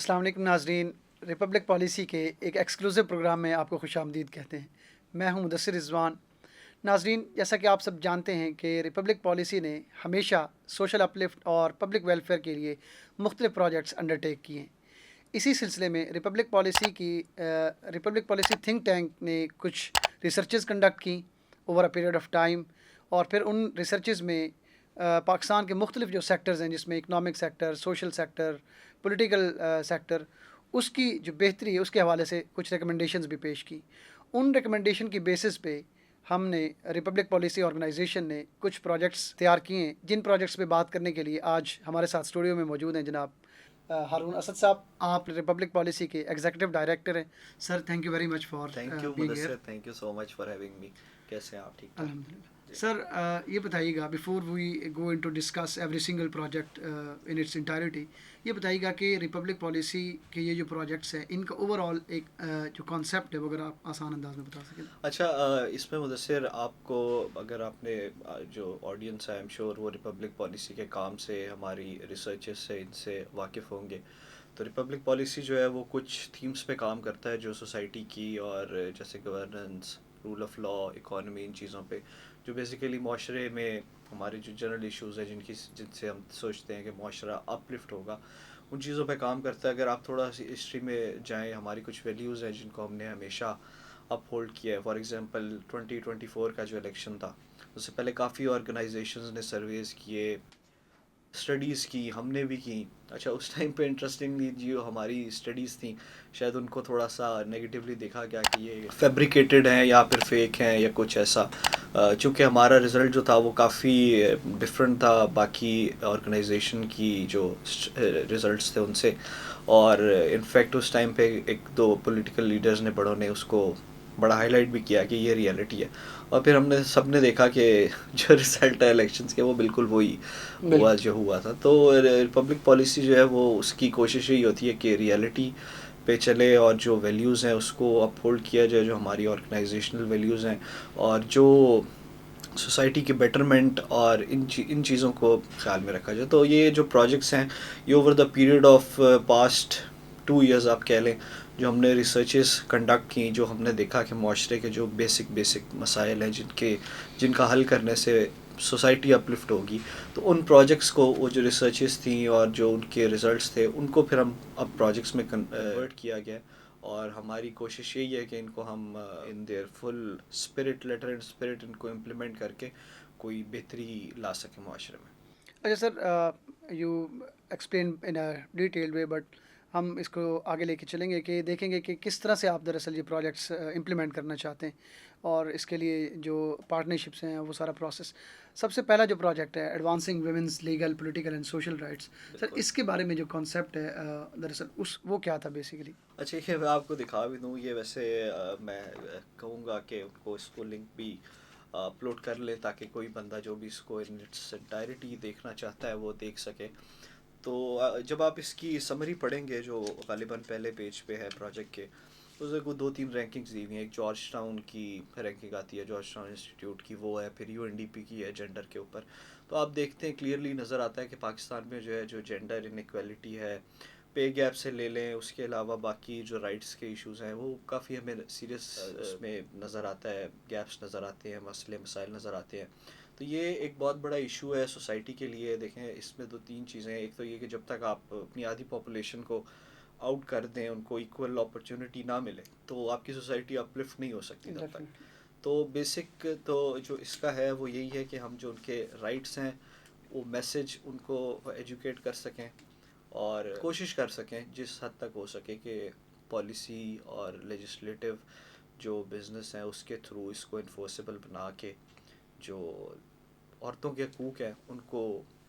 السلام علیکم ناظرین، ریپبلک پالیسی کے ایک ایکسکلوسیو پروگرام میں آپ کو خوش آمدید کہتے ہیں۔ میں ہوں مدثر رضوان۔ ناظرین، جیسا کہ آپ سب جانتے ہیں کہ ریپبلک پالیسی نے ہمیشہ سوشل اپلفٹ اور پبلک ویلفیئر کے لیے مختلف پروجیکٹس انڈرٹیک کیے ہیں۔ اسی سلسلے میں ریپبلک پالیسی تھنک ٹینک نے کچھ ریسرچز کنڈکٹ کیں over a period of time, اور پھر ان ریسرچز میں پاکستان کے مختلف جو سیکٹرز ہیں، جس میں economic sector, social sector, political sector, اس کی جو بہتری ہے اس کے حوالے سے کچھ ریکمنڈیشنز بھی پیش کی۔ ان ریکمنڈیشن کی بیسس پہ ہم نے ریپبلک پالیسی آرگنائزیشن نے کچھ پروجیکٹس تیار کیے ہیں، جن پروجیکٹس پہ بات کرنے کے لیے آج ہمارے ساتھ اسٹوڈیو میں موجود ہیں جناب ہارون اسد صاحب۔ آپ ریپبلک پالیسی کے ایگزیکٹو ڈائریکٹر ہیں۔ Sir, thank you very much for thank you being here. Mudassir, thank you so much for having me. کیسے ہیں آپ؟ ٹھیک ٹھاک؟ الحمد للہ۔ سر، یہ بتائیے گا before we go into discuss every single project in its entirety, یہ بتائیے گا کہ ریپبلک پالیسی کے یہ جو پروجیکٹس ہیں ان کا اوور آل ایک جو کانسیپٹ ہے وہ اگر آپ آسان انداز میں بتا سکیں۔ اچھا، اس میں مدثر آپ کو، اگر آپ نے جو آڈینس ہے، آئی ایم شیور وہ ریپبلک پالیسی کے کام سے، ہماری ریسرچز سے ان سے واقف ہوں گے۔ تو ریپبلک پالیسی جو ہے وہ کچھ تھیمز پہ کام کرتا ہے جو سوسائٹی کی، اور جیسے governance, rule of law, economy, ان چیزوں پہ جو بیسیکلی معاشرے میں ہمارے جو جنرل ایشوز ہیں جن سے ہم سوچتے ہیں کہ معاشرہ اپ لفٹ ہوگا، ان چیزوں پہ کام کرتا ہے۔ اگر آپ تھوڑا سی ہسٹری میں جائیں، ہماری کچھ ویلیوز ہیں جن کو ہم نے ہمیشہ اپ ہولڈ کیا ہے۔ فار ایگزامپل 2024 کا جو الیکشن تھا، اس سے پہلے کافی آرگنائزیشنز نے سرویز کیے، اسٹڈیز کی، ہم نے بھی کی۔ اچھا، اس ٹائم پہ انٹرسٹنگلی جو ہماری اسٹڈیز تھیں، شاید ان کو تھوڑا سا نگیٹیولی دیکھا گیا کہ یہ فیبریکیٹڈ ہیں یا پھر فیک ہیں یا کچھ ایسا، چونکہ ہمارا رزلٹ جو تھا وہ کافی ڈفرینٹ تھا باقی آرگنائزیشن کی جو رزلٹس تھے ان سے، اور انفیکٹ اس ٹائم پہ ایک دو پولیٹیکل لیڈرز نے بڑوں نے اس کو بڑا ہائی لائٹ بھی کیا کہ یہ ریئلٹی ہے، اور پھر ہم نے سب نے دیکھا کہ جو رزلٹ ہے الیکشنز کے وہ بالکل وہی ہوا جو ہوا تھا۔ تو ریپبلک پالیسی جو ہے وہ اس کی کوشش یہی ہوتی ہے کہ ریئلٹی پہ چلے، اور جو ویلیوز ہیں اس کو اپ ہولڈ کیا جائے، جو ہماری آرگنائزیشنل ویلیوز ہیں، اور جو سوسائٹی کے بیٹرمنٹ اور ان چیزوں کو خیال میں رکھا جائے۔ تو یہ جو پروجیکٹس ہیں، یہ over the period of past 2 years آپ کہہ لیں، جو ہم نے ریسرچز کنڈکٹ کی، جو ہم نے دیکھا کہ معاشرے کے جو بیسک مسائل ہیں جن کا حل کرنے سے سوسائٹی اپ لفٹ ہوگی، تو ان پروجیکٹس کو، وہ جو ریسرچز تھیں اور جو ان کے ریزلٹس تھے، ان کو پھر ہم اب پروجیکٹس میں کنورٹ کیا گیا، اور ہماری کوشش یہی ہے کہ ان کو ہم in their full spirit, letter and spirit, ان کو امپلیمنٹ کر کے کوئی بہتری لا سکیں معاشرے میں۔ اچھا sir, you explain in detail way, but ہم اس کو آگے لے کے چلیں گے کہ دیکھیں گے کہ کس طرح سے آپ دراصل یہ پروجیکٹس امپلیمنٹ کرنا چاہتے ہیں، اور اس کے لیے جو پارٹنرشپس ہیں وہ سارا پروسیس۔ سب سے پہلا جو پروجیکٹ ہے advancing women's legal, political and social rights, sir اس کے بارے میں جو کانسیپٹ ہے دراصل وہ کیا تھا بیسیکلی؟ اچھا، یہ میں آپ کو دکھا بھی دوں، یہ ویسے میں کہوں گا کہ ان کو اس کو لنک بھی اپلوڈ کر لیں تاکہ کوئی بندہ جو بھی اس کو ان اٹس انٹائرٹی دیکھنا چاہتا ہے وہ دیکھ سکے۔ تو جب آپ اس کی سمری پڑھیں گے، جو غالباً پہلے پیج پہ ہے پروجیکٹ کے، تو اس میں کو 2-3 رینکنگز دی ہوئی ہیں۔ ایک جارج ٹاؤن کی رینکنگ آتی ہے، جارج ٹاؤن انسٹیٹیوٹ کی، وہ ہے، پھر یو این ڈی پی کی ہے جینڈر کے اوپر۔ تو آپ دیکھتے ہیں کلیئرلی نظر آتا ہے کہ پاکستان میں جو ہے جو جینڈر انیکویلٹی ہے، پے گیپ سے لے لیں، اس کے علاوہ باقی جو رائٹس کے ایشوز ہیں وہ کافی ہمیں سیریس اس میں نظر آتا ہے، گیپس نظر آتے ہیں، مسائل نظر آتے ہیں۔ تو یہ ایک بہت بڑا ایشو ہے سوسائٹی کے لیے۔ دیکھیں، اس میں 2-3 چیزیں ہیں۔ ایک تو یہ کہ جب تک آپ اپنی آدھی پاپولیشن کو آؤٹ کر دیں، ان کو ایکول اپرچونٹی نہ ملے، تو آپ کی سوسائٹی اپ لفٹ نہیں ہو سکتی تب تک۔ تو بیسک تو جو اس کا ہے وہ یہی ہے کہ ہم جو ان کے رائٹس ہیں وہ میسج ان کو ایجوکیٹ کر سکیں، اور کوشش کر سکیں جس حد تک ہو سکے کہ پالیسی اور لیجسلیٹو جو بزنس ہیں اس کے تھرو اس کو انفورسیبل بنا کے جو عورتوں کے حقوق ہیں ان کو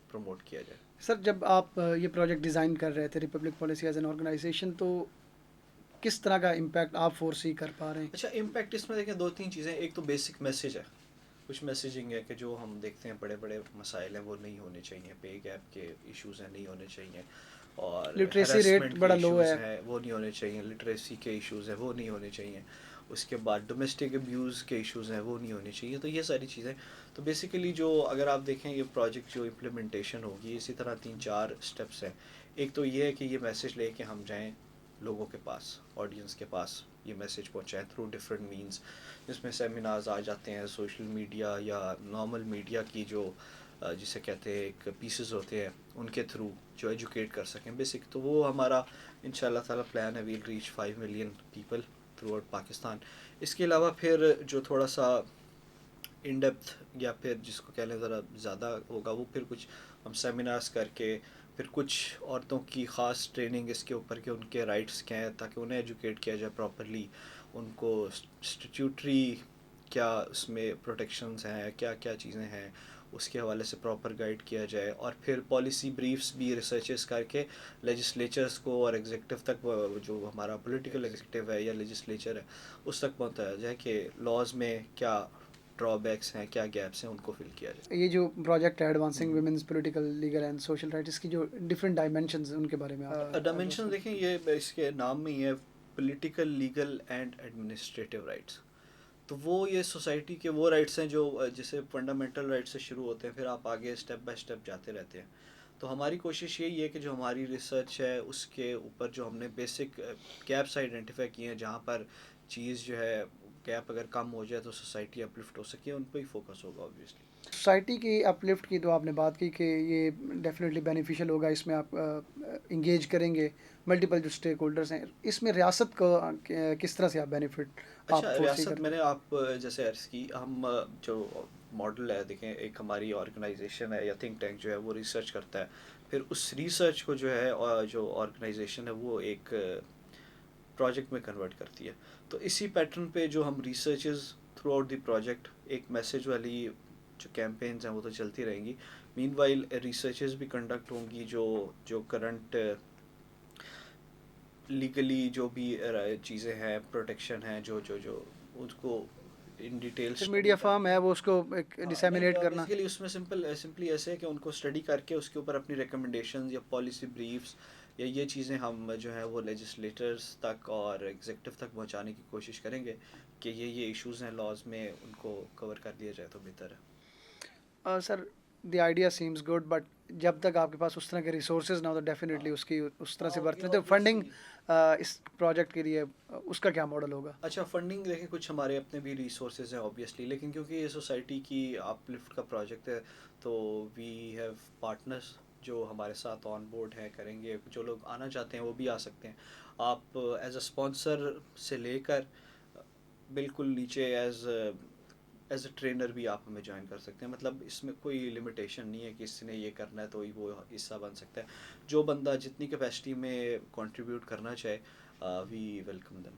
پروموٹ کیا جائے۔ سر، جب آپ یہ پروجیکٹ ڈیزائن کر رہے تھے republic policy as an organization, تو کس طرح کا امپیکٹ آپ فورسی کر پا رہے ہیں؟ اچھا، امپیکٹ اس میں دیکھیں 2-3 چیزیں۔ ایک تو بیسک میسیج ہے، کچھ میسیجنگ ہے کہ جو ہم دیکھتے ہیں بڑے بڑے مسائل ہیں وہ نہیں ہونے چاہیے، پے گیپ کے ایشوز ہیں نہیں ہونے چاہیے، اور لٹریسی ریٹ ہیراسمنٹ کے بڑا لو ایشوز ہے۔ ہیں وہ نہیں ہونے چاہیے، لٹریسی کے ایشوز ہیں وہ نہیں ہونے چاہیے، اس کے بعد ڈومیسٹک ابیوز کے ایشوز ہیں وہ نہیں ہونے چاہیے۔ تو یہ ساری چیزیں، تو بیسیکلی جو اگر آپ دیکھیں یہ پروجیکٹ جو امپلیمنٹیشن ہوگی، اسی طرح 3-4 اسٹیپس ہیں۔ ایک تو یہ ہے کہ یہ میسیج لے کے ہم جائیں لوگوں کے پاس، آڈینس کے پاس، یہ میسیج پہنچائیں تھرو ڈفرینٹ مینس، جس میں سیمینارز آ جاتے ہیں، سوشل میڈیا یا نارمل میڈیا کی جو جسے کہتے ہیں ایک پیسز ہوتے ہیں، ان کے تھرو جو ایجوکیٹ کر سکیں بیسک. تو وہ ہمارا ان شاء اللہ تعالیٰ پلان ہے، we'll reach 5 million people throughout Pakistan. اس کے علاوہ پھر جو تھوڑا سا ان ڈیپتھ یا پھر جس کو کہہ لیں ذرا زیادہ ہوگا، وہ پھر کچھ ہم سیمینارز کر کے پھر کچھ عورتوں کی خاص ٹریننگ اس کے اوپر کہ ان کے رائٹس کیا ہیں، تاکہ انہیں ایجوکیٹ کیا جائے پراپرلی، ان کو اسٹیٹیوٹری کیا اس میں پروٹیکشنز ہیں، کیا کیا چیزیں ہیں، اس کے حوالے سے پراپر گائیڈ کیا جائے. اور پھر پالیسی بریفس بھی ریسرچز کر کے لیجسلیچرز کو اور ایگزیکٹو تک، جو ہمارا پولیٹیکل ایگزیکٹو ہے یا لیجسلیچر ہے، اس تک پہنچایا جائے کہ لاز میں کیا ڈرا بیکس ہیں، کیا گیپس ہیں، ان کو فل کیا جائے. یہ جو پروجیکٹ ہے advancing women's political legal and social rights کی جو ڈفرینٹ ڈائمینشنز ان کے بارے میں آپ ڈائمینشن دیکھیں، یہ اس کے نام میں ہی ہے political, legal and administrative rights. تو وہ یہ سوسائٹی کے وہ رائٹس ہیں جو جسے فنڈامنٹل رائٹ سے شروع ہوتے ہیں، پھر آپ آگے اسٹیپ بائی اسٹیپ جاتے رہتے ہیں. تو ہماری کوشش یہی ہے کہ جو ہماری ریسرچ ہے اس کے اوپر جو ہم نے بیسک گیپس آئیڈینٹیفائی کیے ہیں، جہاں پر چیز جو ہے گیپ اگر کم ہو جائے تو سوسائٹی اپلفٹ ہو سکے، ان پہ ہی فوکس ہوگا آبویسلی. سوسائٹی کی اپ لفٹ کی تو آپ نے بات کی کہ یہ ڈیفینیٹلی بینیفیشیل ہوگا، اس میں آپ انگیج کریں گے ملٹیپل جو اسٹیک ہولڈرس ہیں. اس میں ریاست کو کس طرح سے آپ بینیفٹ آپ اچھا، فورسی ریاست کرتے میں ہیں؟ نے آپ جیسے عرض کی، ہم جو ماڈل ہے دیکھیں، ایک ہماری آرگنائزیشن ہے یا تھنک ٹینک جو ہے وہ ریسرچ کرتا ہے، پھر اس ریسرچ کو جو ہے جو آرگنائزیشن ہے وہ ایک پروجیکٹ میں کنورٹ کرتی ہے. تو اسی پیٹرن پہ جو ہم researches through out the project, ایک میسیج والی جو کیمپینز ہیں وہ تو چلتی رہیں گی، مین وائل ریسرچز بھی کنڈکٹ ہوں گی جو کرنٹ لیگلی جو بھی چیزیں ہیں، پروٹیکشن ہیں، جو اس کو ان ڈیٹیل پھر اسٹڈی میڈیا کر فارم کے. ہے وہ اس کو ایک ڈسیمینیٹ نہیں، کرنا. بیسیکلی اس میں سمپلی ایسے ہے کہ ان کو اسٹڈی کر کے اس کے اوپر اپنی ریکمنڈیشنز یا پالیسی بریفس یا یہ چیزیں ہم جو ہے وہ لیجسلیٹرز تک اور ایگزیکٹو تک پہنچانے کی کوشش کریں گے کہ یہ ایشوز ہیں لاز میں، ان کو کور کر دیا جائے تو بہتر ہے. Sir the idea seems good, but جب تک آپ کے پاس اس طرح کے ریسورسز نہ ہو تو ڈیفینیٹلی اس کی اس طرح سے برتنے تو فنڈنگ اس پروجیکٹ کے لیے اس کا کیا ماڈل ہوگا؟ اچھا، فنڈنگ دیکھیں کچھ ہمارے اپنے بھی ریسورسز ہیں آبویسلی، لیکن کیونکہ یہ سوسائٹی کی اپ لفٹ کا پروجیکٹ ہے تو وی ہیو پارٹنرز جو ہمارے ساتھ آن بورڈ ہیں، کریں گے. جو لوگ آنا چاہتے ہیں وہ بھی آ سکتے ہیں. آپ ایز اے اسپانسر سے لے کر بالکل نیچے ایز اے ٹرینر بھی آپ ہمیں جوائن کر سکتے ہیں. مطلب اس میں کوئی لمیٹیشن نہیں ہے کہ اس نے یہ کرنا ہے تو وہ حصہ بن سکتا ہے. جو بندہ جتنی کیپیسٹی میں کنٹریبیوٹ کرنا چاہے، وی ویلکم دم.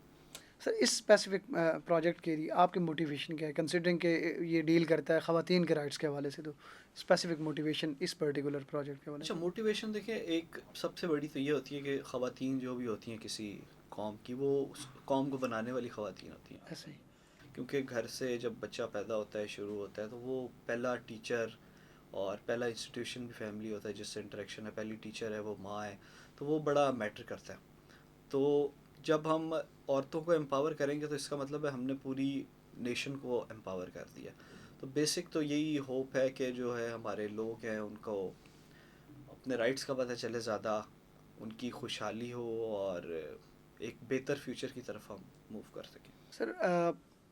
سر اس اسپیسیفک پروجیکٹ کے لیے آپ کی موٹیویشن کیا ہے، کنسیڈرنگ کہ یہ ڈیل کرتا ہے خواتین کے رائٹس کے حوالے سے؟ تو اسپیسیفک موٹیویشن اس پرٹیکولر پروجیکٹ کے حوالے اچھا، سے. موٹیویشن دیکھیں، ایک سب سے بڑی تو یہ ہوتی ہے کہ خواتین جو بھی ہوتی ہیں کسی قوم کی، وہ اس قوم کو بنانے والی خواتین ہوتی ہیں. ایسے ہی کیونکہ گھر سے جب بچہ پیدا ہوتا ہے، شروع ہوتا ہے، تو وہ پہلا ٹیچر اور پہلا انسٹیٹیوشن بھی فیملی ہوتا ہے جس سے انٹریکشن ہے. پہلی ٹیچر ہے وہ ماں ہے، تو وہ بڑا میٹر کرتا ہے. تو جب ہم عورتوں کو امپاور کریں گے تو اس کا مطلب ہے ہم نے پوری نیشن کو امپاور کر دیا. تو بیسک تو یہی ہوپ ہے کہ جو ہے ہمارے لوگ ہیں ان کو اپنے رائٹس کا پتہ چلے زیادہ، ان کی خوشحالی ہو اور ایک بہتر فیوچر کی طرف ہم موو کر سکیں. سر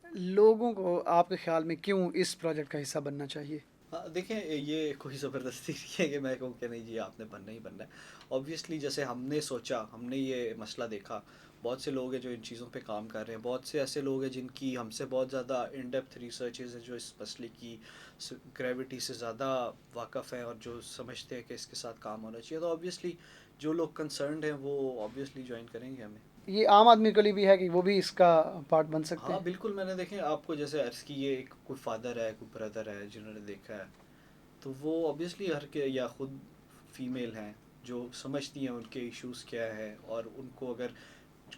لوگوں کو آپ کے خیال میں کیوں اس پروجیکٹ کا حصہ بننا چاہیے؟ ہاں دیکھیں، یہ کوئی زبردستی نہیں ہے کہ میں کہوں کہ نہیں جی آپ نے بننا ہی بننا ہے. آبویسلی جیسے ہم نے سوچا، ہم نے یہ مسئلہ دیکھا، بہت سے لوگ ہیں جو ان چیزوں پہ کام کر رہے ہیں، بہت سے ایسے لوگ ہیں جن کی ہم سے بہت زیادہ ان ڈیپتھ ریسرچز ہیں، جو اس مسئلے کی گریوٹی سے زیادہ واقف ہیں اور جو سمجھتے ہیں کہ اس کے ساتھ کام ہونا چاہیے. تو آبویسلی جو لوگ کنسرنڈ ہیں وہ آبویسلی جوائن کریں گے ہمیں. یہ عام آدمی کے لیے بھی ہے کہ وہ بھی اس کا پارٹ بن سکتے ہاں ہیں؟ بالکل، میں نے دیکھیں آپ کو جیسے عرض کی، یہ ایک کوئی فادر ہے، کوئی بردر ہے جنہوں نے دیکھا ہے، تو وہ آبویسلی ہر کے یا خود فیمیل ہیں جو سمجھتی ہیں ان کے ایشوز کیا ہے، اور ان کو اگر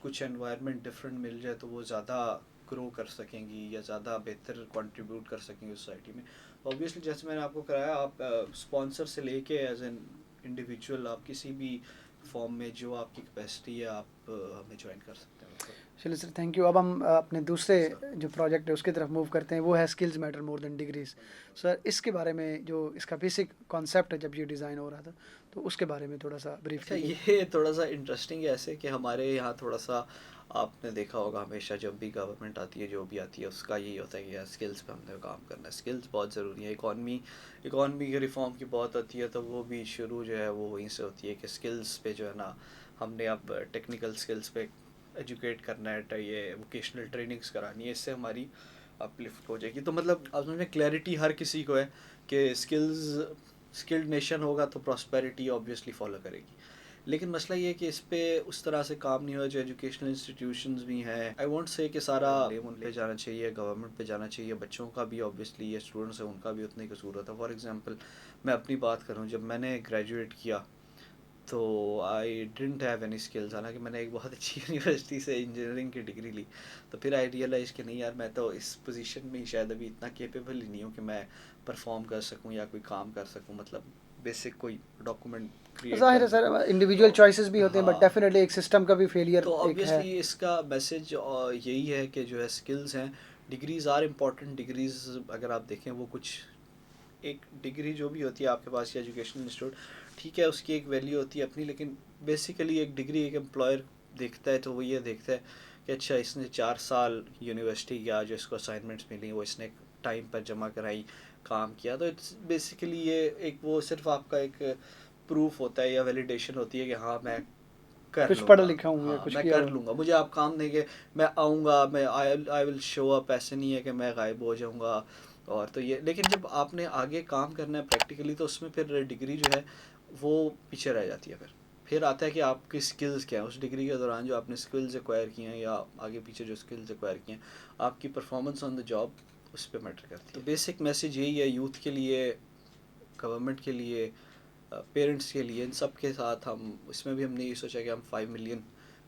کچھ انوائرمنٹ ڈفرینٹ مل جائے تو وہ زیادہ گرو کر سکیں گی یا زیادہ بہتر کنٹریبیوٹ کر سکیں گی سوسائٹی میں. آبویسلی جیسے میں نے آپ کو کرایا، آپ اسپانسر سے لے کے ایز این انڈیویجول آپ کسی بھی فارم میں جو آپ کی کیپیسٹی ہے آپ ہمیں جوائن کر سکتے ہیں. چلیے سر تھینک یو. اب ہم اپنے دوسرے جو پروجیکٹ ہے اس کی طرف موو کرتے ہیں. وہ ہے اسکلز میٹر مور دین ڈگریز. سر اس کے بارے میں جو اس کا بیسک کانسیپٹ ہے جب یہ ڈیزائن ہو رہا تھا تو اس کے بارے میں تھوڑا سا بریف اچھا، کیجیے. یہ تھوڑا سا انٹرسٹنگ ہے ایسے کہ ہمارے یہاں تھوڑا سا آپ نے دیکھا ہوگا ہمیشہ جب بھی گورنمنٹ آتی ہے جو بھی آتی ہے اس کا یہی ہوتا ہے کہ یار اسکلس پہ ہم نے کام کرنا ہے. اسکلس بہت ضروری ہے. اکانومی کی ریفارم کی بات ہوتی ہے تو وہ بھی شروع جو ہے وہ وہیں سے ہوتی ہے کہ اسکلس پہ جو ہے نا ہم نے اب ٹیکنیکل اسکلس پہ ایجوکیٹ کرنا ہے, یہ ووکیشنل ٹریننگس کرانی ہے, اس سے ہماری اپلفٹ ہو جائے گی. تو مطلب اب میں کلیئرٹی ہر کسی کو ہے کہ اسکلڈ نیشن ہوگا تو پراسپیرٹی آبویسلی فالو کرے گی. لیکن مسئلہ یہ ہے کہ اس پہ اس طرح سے کام نہیں ہوا. جو ایجوکیشنل انسٹیٹیوشنز بھی ہیں, آئی وانٹ سے کہ سارا ان پہ جانا چاہیے, گورنمنٹ پہ جانا چاہیے. بچوں کا بھی آبویسلی یہ اسٹوڈنٹس ہیں ان کا بھی اتنا ہی قصور ہوتا ہے. فار ایگزامپل میں اپنی بات کروں, جب میں نے گریجویٹ کیا تو I didn't have any skills. حالانکہ میں نے ایک بہت اچھی یونیورسٹی سے انجینئرنگ کی ڈگری لی, تو پھر آئی ریئلائز کہ نہیں یار میں تو اس پوزیشن میں شاید ابھی اتنا کیپیبل ہی نہیں ہوں کہ میں پرفارم کر سکوں یا کوئی کام کر سکوں, مطلب بیسک کوئی ڈاکومنٹ کریٹ ظاہر کر ہے سر سکوں. انڈیویجول تو چوائسیز بھی ہوتے ہیں بٹ ہاں, ڈیفینیٹلی ایک سسٹم کا بھی فیلئر تو ایک ہے. آبویسلی اس کا میسج یہی ہے کہ جو ہے اسکلز ہیں, ڈگریز آر امپورٹنٹ. ڈگریز اگر آپ دیکھیں وہ کچھ ایک ڈگری جو بھی ہوتی ہے آپ کے پاس یا ایجوکیشنل انسٹیٹیوٹ, ٹھیک ہے اس کی ایک ویلیو ہوتی ہے اپنی, لیکن بیسیکلی ایک ڈگری ایک امپلائر دیکھتا ہے تو وہ یہ دیکھتا ہے کہ اچھا اس نے 4 سال یونیورسٹی کیا, جو اس کو اسائنمنٹس ملی وہ اس نے ٹائم پر جمع کرائی, کام کیا. تو اٹس بیسیکلی یہ ایک وہ صرف آپ کا ایک پروف ہوتا ہے یا ویلیڈیشن ہوتی ہے کہ ہاں میں کر کچھ لوں پڑھا گا, لکھا ہوں یا ہاں کچھ میں کیا کر ہوا. لوں گا. مجھے آپ کام دیں گے میں آؤں گا, میں آئی ول شو اپ. ایسے نہیں ہے کہ میں غائب ہو جاؤں گا. اور تو یہ, لیکن جب آپ نے آگے کام کرنا ہے پریکٹیکلی تو اس میں پھر ڈگری جو ہے وہ پیچھے رہ جاتی ہے. پھر آتا ہے کہ آپ کی اسکلز کیا ہیں. اس ڈگری کے دوران جو آپ نے اسکلز ایکوائر کی ہیں یا آگے پیچھے جو اسکلز ایکوائر کی ہیں, آپ کی پرفارمنس آن دا جاب اس پہ میٹر کرتی ہے. تو بیسک میسج یہی ہے یوتھ کے لیے, گورنمنٹ کے لیے, پیرنٹس کے لیے, ان سب کے ساتھ ہم اس میں بھی ہم نے یہ سوچا کہ ہم 5 ملین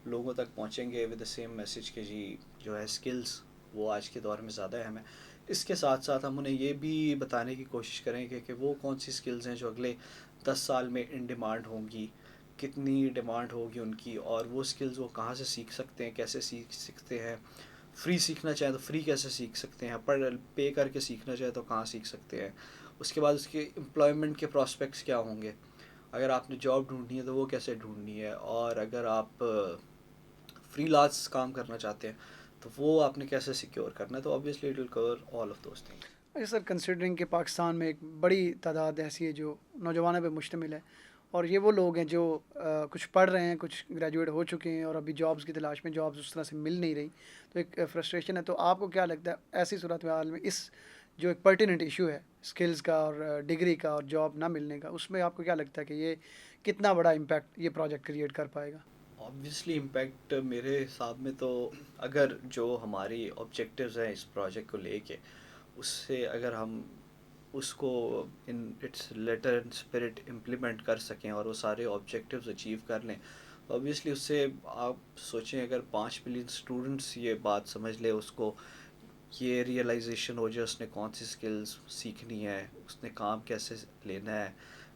لوگوں تک پہنچیں گے ود دا سیم میسج کہ جی جو ہے اسکلز وہ آج کے دور میں زیادہ اہم ہے. اس کے ساتھ ساتھ ہم انہیں یہ بھی بتانے کی کوشش کریں گے کہ وہ کون سی اسکلز ہیں جو اگلے 10 سال میں ان ڈیمانڈ ہوں گی, کتنی ڈیمانڈ ہوگی ان کی, اور وہ اسکلز وہ کہاں سے سیکھ سکتے ہیں, کیسے سیکھ سکتے ہیں. فری سیکھنا چاہیں تو فری کیسے سیکھ سکتے ہیں, پے کر کے سیکھنا چاہیں تو کہاں سیکھ سکتے ہیں. اس کے بعد اس کے امپلائمنٹ کے پراسپیکٹس کیا ہوں گے, اگر آپ نے جاب ڈھونڈنی ہے تو وہ کیسے ڈھونڈنی ہے, اور اگر آپ فری لانس کام کرنا چاہتے ہیں تو وہ آپ نے کیسے سیکیور کرنا ہے. تو obviously it will cover all of those things. اچھا سر کنسیڈرنگ کہ پاکستان میں ایک بڑی تعداد ایسی ہے جو نوجوانوں پہ مشتمل ہے اور یہ وہ لوگ ہیں جو کچھ پڑھ رہے ہیں, کچھ گریجویٹ ہو چکے ہیں اور ابھی جابس کی تلاش میں, جابس اس طرح سے مل نہیں رہی, تو ایک فرسٹریشن ہے. تو آپ کو کیا لگتا ہے ایسی صورتحال میں اس جو ایک پرٹیننٹ ایشو ہے اسکلز کا اور ڈگری کا اور جاب نہ ملنے کا, اس میں آپ کو کیا لگتا ہے کہ یہ کتنا بڑا امپیکٹ یہ پروجیکٹ کریٹ کر پائے گا؟ آبویسلی امپیکٹ میرے حساب میں تو اگر جو ہماری آبجیکٹیوز ہیں اس پروجیکٹ کو لے کے, اس سے اگر ہم اس کو in its letter and spirit implement کر سکیں اور وہ سارے آبجیکٹیوز اچیو کر لیں, اوبیسلی اس سے آپ سوچیں اگر 5 ملین اسٹوڈنٹس یہ بات سمجھ لے, اس کو یہ ریئلائزیشن ہو جائے اس نے کون سی اسکلز سیکھنی ہے, اس نے کام کیسے لینا ہے,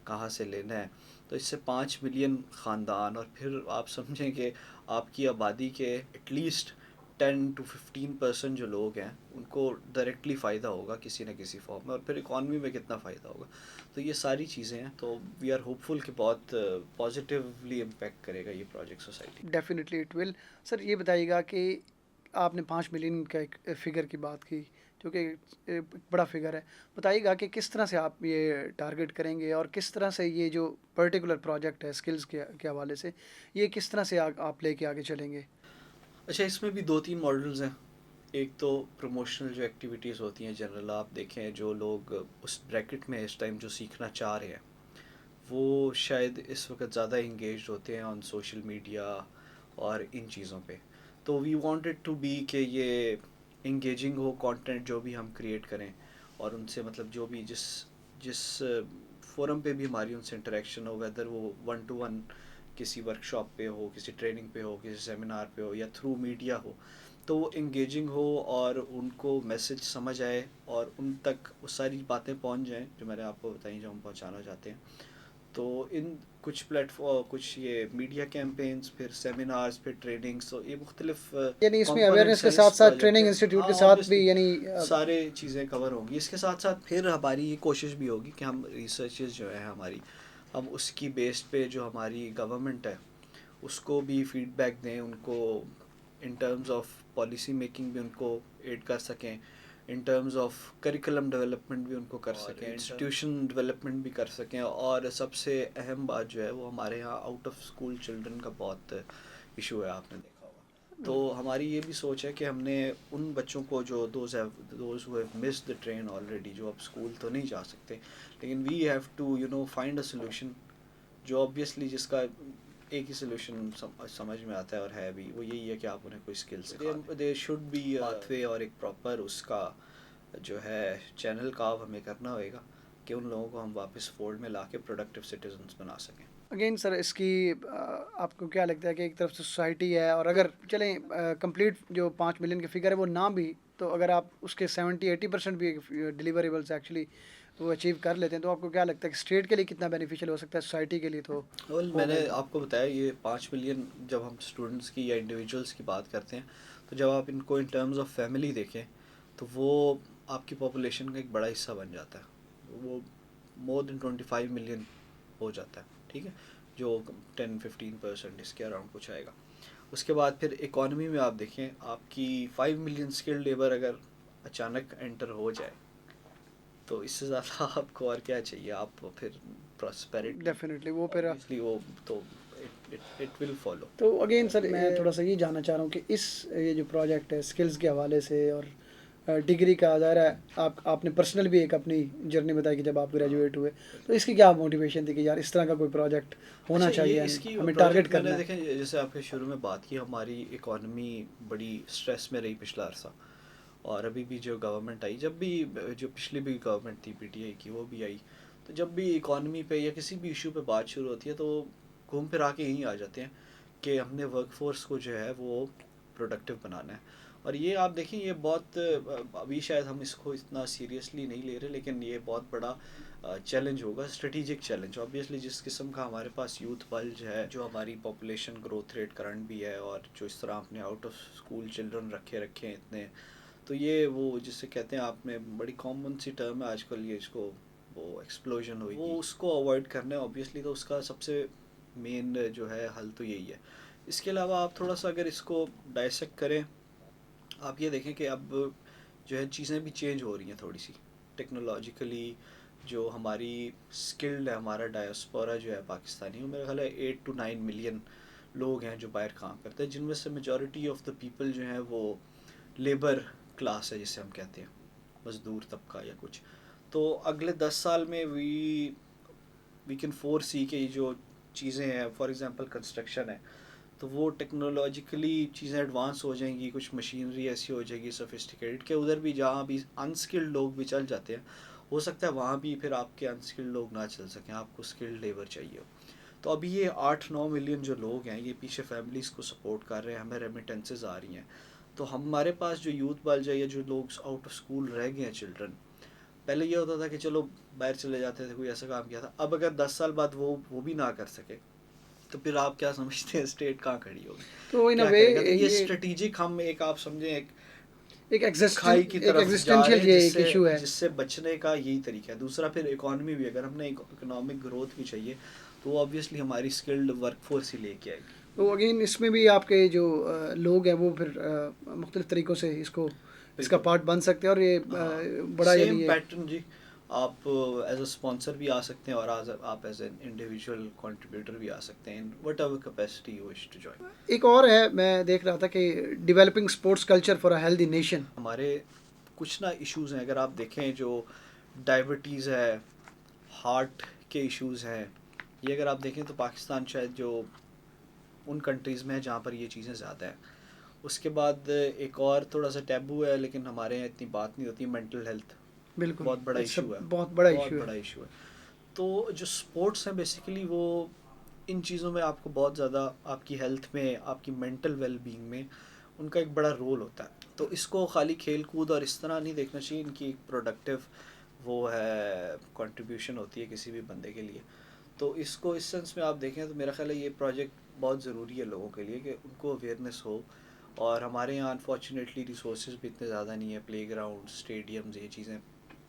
کہاں سے لینا ہے, تو اس سے 5 ملین خاندان, اور پھر آپ سمجھیں کہ آپ کی آبادی کے ایٹ لیسٹ 10-15% جو لوگ ہیں ان کو ڈائریکٹلی فائدہ ہوگا کسی نہ کسی فارم میں, اور پھر اکانومی میں کتنا فائدہ ہوگا. تو یہ ساری چیزیں ہیں, تو وی آر ہوپ فل کہ بہت پازیٹیولی امپیکٹ کرے گا یہ project society. Definitely it will. Sir یہ بتائیے گا کہ آپ نے 5 ملین کا ایک فگر کی بات کی جو کہ ایک بڑا فگر ہے, بتائیے گا کہ کس طرح سے آپ یہ ٹارگٹ کریں گے اور کس طرح سے یہ جو پرٹیکولر پروجیکٹ ہے اسکلز کے حوالے سے یہ کس طرح سے آپ لے کے آگے چلیں گے؟ اچھا, اس میں بھی 2-3 ماڈلز ہیں. ایک تو پروموشنل جو ایکٹیویٹیز ہوتی ہیں جنرل, آپ دیکھیں جو لوگ اس بریکٹ میں اس ٹائم جو سیکھنا چاہ رہے ہیں وہ شاید اس وقت زیادہ انگیجڈ ہوتے ہیں آن سوشل میڈیا اور ان چیزوں پہ. تو وی وانٹڈ ٹو بی کہ یہ انگیجنگ ہو کانٹینٹ جو بھی ہم کریٹ کریں, اور ان سے مطلب جو بھی جس فورم پہ بھی ہماری ان سے انٹریکشن ہو, ویدر وہ 1-to-1 کسی ورکشاپ پہ ہو, کسی ٹریننگ پہ ہو, کسی سیمینار پہ ہو, یا تھرو میڈیا ہو, تو وہ انگیجنگ ہو اور ان کو میسج سمجھ آئے اور ان تک وہ ساری باتیں پہنچ جائیں جو میں نے آپ کو بتائیں جو ہم پہنچانا چاہتے ہیں. تو ان کچھ کچھ یہ میڈیا کیمپینز، پھر سیمینارز، پھر ٹریننگز، تو یہ مختلف یعنی اس میں اویئرنیس کمپوننٹس کے ہیں اس ساتھ ساتھ پروجیکٹ ٹریننگ کے. انسٹیٹیوٹ کے ہاں ساتھ بھی آبویسلی یعنی سارے چیزیں کور ہوں گی. اس کے ساتھ ساتھ پھر ہماری یہ کوشش بھی ہوگی کہ ہم ریسرچز جو ہے ہماری، ہم اس کی بیس پہ جو ہماری گورنمنٹ ہے اس کو بھی فیڈ بیک دیں، ان کو in terms of policy making بھی ان کو ایڈ کر سکیں، in terms of curriculum development بھی ان کو کر سکیں، انسٹیٹیوشن ڈیولپمنٹ بھی کر سکیں. اور سب سے اہم بات جو ہے وہ ہمارے یہاں آؤٹ آف اسکول چلڈرن کا بہت ایشو ہے، آپ نے دیکھا ہوگا. تو ہماری یہ بھی سوچ ہے کہ ہم نے ان بچوں کو جو those who have missed the train already, جو اب اسکول تو نہیں جا سکتے، لیکن we have to find a solution جو آبویسلی جس کا ایک ہی سولوشن سمجھ میں آتا ہے اور ہے بھی، وہ یہی ہے کہ آپ انہیں کوئی اسکل سکھائیں. There should be pathway اور ایک پراپر اس کا جو ہے چینل کاو ہمیں کرنا ہوئے گا کہ ان لوگوں کو ہم واپس فولڈ میں لا کے پروڈکٹیو سٹیزنس بنا سکیں. اگین سر اس کی آپ کو کیا لگتا ہے کہ ایک طرف سے سوسائٹی ہے، اور اگر چلیں کمپلیٹ جو 5 ملین کی فگر ہے وہ نہ بھی، تو اگر آپ اس کے 70-80% بھی ڈیلیوریبلس ایکچولی وہ اچیو کر لیتے ہیں، تو آپ کو کیا لگتا ہے کہ اسٹیٹ کے لیے کتنا بینیفیشیل ہو سکتا ہے، سوسائٹی کے لیے تو میں نے آپ کو بتایا یہ 5 ملین جب ہم اسٹوڈنٹس کی یا انڈیویجولس کی بات کرتے ہیں، تو جب آپ ان کو ان ٹرمز آف فیملی دیکھیں تو وہ آپ کی پاپولیشن کا ایک بڑا حصہ بن جاتا ہے. وہ مور دین 25 ملین ہو جاتا ہے، ٹھیک ہے، جو 10-15% اس کے اراؤنڈ کچھ آئے گا. اس کے بعد پھر اکانومی میں آپ دیکھیں، آپ کی 5 ملین اسکل لیبر اگر اچانک انٹر ہو جائے تو اس سے زیادہ آپ کو اور کیا چاہیے. آپ پھر پراسپیرٹی ڈیفینیٹلی وہ پھر obviously وہ تو اٹ ول فالو. تو اگین سر میں تھوڑا سا یہ جاننا چاہ رہا ہوں کہ یہ جو پروجیکٹ ہے اسکلز کے حوالے سے اور ڈگری کا ظاہر ہے، آپ نے پرسنل بھی ایک اپنی جرنی بتائی کہ جب آپ گریجویٹ ہوئے، تو اس کی کیا موٹیویشن تھی کہ یار اس طرح کا کوئی پروجیکٹ ہونا چاہیے، اس کی ہمیں ٹارگیٹ پروجیکٹ میں نے کرنا ہے. دیکھیں جیسے آپ کے شروع میں بات کی، ہماری اکانومی بڑی اسٹریس میں رہی پچھلا عرصہ، اور ابھی بھی جو گورنمنٹ آئی، جب بھی جو پچھلی بھی گورنمنٹ تھی پی ٹی آئی کی وہ بھی آئی، تو جب بھی اکانومی پہ یا کسی بھی ایشو پہ بات شروع ہوتی ہے تو گھوم پھر آ کے یہیں آ جاتے ہیں کہ ہم نے ورک فورس کو جو ہے وہ پروڈکٹیو بنانا ہے. اور یہ آپ دیکھیں یہ بہت ابھی شاید ہم اس کو اتنا سیریسلی نہیں لے رہے، لیکن یہ بہت بڑا چیلنج ہوگا، اسٹریٹجک چیلنج. آبویسلی جس قسم کا ہمارے پاس یوتھ بلج ہے، جو ہماری پاپولیشن گروتھ ریٹ کرنٹ بھی ہے، اور جو اس طرح آپ نے آؤٹ آف اسکول چلڈرن رکھے ہیں اتنے، تو یہ وہ جسے کہتے ہیں آپ نے بڑی کامن سی ٹرم ہے آج کل، یہ اس کو وہ ایکسپلوژن ہوئی، وہ اس کو اوائڈ کرنا ہے آبویسلی. تو اس کا سب سے مین جو ہے حل تو یہی ہے. اس کے علاوہ آپ تھوڑا سا اگر اس کو ڈائسیکٹ کریں، آپ یہ دیکھیں کہ اب جو ہے چیزیں بھی چینج ہو رہی ہیں تھوڑی سی ٹیکنالوجیکلی. جو ہماری اسکلڈ ہے، ہمارا ڈائسپورا جو ہے پاکستانی، وہ میرا خیال ہے 8-9 ملین لوگ ہیں جو باہر کام کرتے ہیں، جن میں سے میجورٹی آف دا پیپل جو ہیں وہ لیبر کلاس ہے جسے ہم کہتے ہیں، مزدور طبقہ یا کچھ. تو اگلے 10 سال میں وی کین فور سی کہ یہ جو چیزیں ہیں، فار ایگزامپل کنسٹرکشن ہے، تو وہ ٹیکنالوجیکلی چیزیں ایڈوانس ہو جائیں گی، کچھ مشینری ایسی ہو جائے گی سوفسٹیکیٹڈ کہ ادھر بھی جہاں بھی انسکلڈ لوگ بھی چل جاتے ہیں، ہو سکتا ہے وہاں بھی پھر آپ کے انسکلڈ لوگ نہ چل سکیں، آپ کو اسکلڈ لیبر چاہیے ہو. تو ابھی یہ 8-9 ملین جو لوگ ہیں یہ پیچھے فیملیز کو سپورٹ کر رہے ہیں، ہمیں ریمیٹنسز آ رہی ہیں. تو ہمارے پاس جو یوتھ بلج ہے یا جو لوگ آؤٹ آف اسکول رہ گئے ہیں چلڈرن، پہلے یہ ہوتا تھا کہ چلو باہر چلے جاتے تھے، کوئی ایسا کام کیا تھا. اب اگر 10 سال بعد وہ بھی نہ کر سکے تو پھر آپ کیا سمجھتے ہیں اسٹیٹ کہاں کھڑی ہوگی، تو ان اے کیا وے کرے گا؟ تو یہ اسٹریٹجک ہم ایک آپ سمجھیں ایک کھائی کی طرف جا ایگزسٹینشیل رہے یہ ہیں، ایک ایشو ہے. جس سے بچنے کا یہی طریقہ ہے. دوسرا پھر اکانومی بھی، اگر ہم نے اکنامک گروتھ بھی چاہیے تو وہ آبویسلی ہماری اسکلڈ ورک فورس ہی لے کے آئے گی. تو اگین اس میں بھی آپ کے جو لوگ ہیں وہ پھر مختلف طریقوں سے اس کا پارٹ بن سکتے ہیں، اور یہ بڑا سیم یعنی پیٹرن جی. آپ ایز اے اسپانسر بھی آ سکتے ہیں، اور آپ ایز این انڈیویجول کنٹریبیوٹر بھی آ سکتے ہیں، whatever capacity you wish to join. ایک اور ہے، میں دیکھ رہا تھا کہ developing sports culture for a healthy nation. ہمارے کچھ نہ ایشوز ہیں، اگر آپ دیکھیں جو ڈائبٹیز ہے، ہارٹ کے ایشوز ہیں، یہ اگر آپ دیکھیں تو پاکستان شاید جو ان کنٹریز میں ہے جہاں پر یہ چیزیں زیادہ ہیں. اس کے بعد ایک اور تھوڑا سا ٹیبو ہے لیکن ہمارے یہاں اتنی بات نہیں ہوتی، مینٹل ہیلتھ بالکل بہت بڑا ایشو ہے، بہت بڑا بہت ایشو ہے. بڑا ایشو ہے. تو جو اسپورٹس ہیں بیسیکلی وہ ان چیزوں میں آپ کو بہت زیادہ آپ کی ہیلتھ میں، آپ کی مینٹل ویل بینگ میں ان کا ایک بڑا رول ہوتا ہے. تو اس کو خالی کھیل کود اور اس طرح نہیں دیکھنا چاہیے، ان کی ایک پروڈکٹیو وہ ہے کنٹریبیوشن ہوتی ہے کسی بھی بندے کے لیے. تو اس کو اس سینس میں آپ دیکھیں تو میرا خیال ہے یہ پروجیکٹ بہت ضروری ہے لوگوں کے لیے کہ ان کو اویئرنیس ہو. اور ہمارے یہاں انفارچونیٹلی ریسورسز بھی اتنے زیادہ نہیں ہیں, پلے گراؤنڈ, اسٹیڈیمز, یہ چیزیں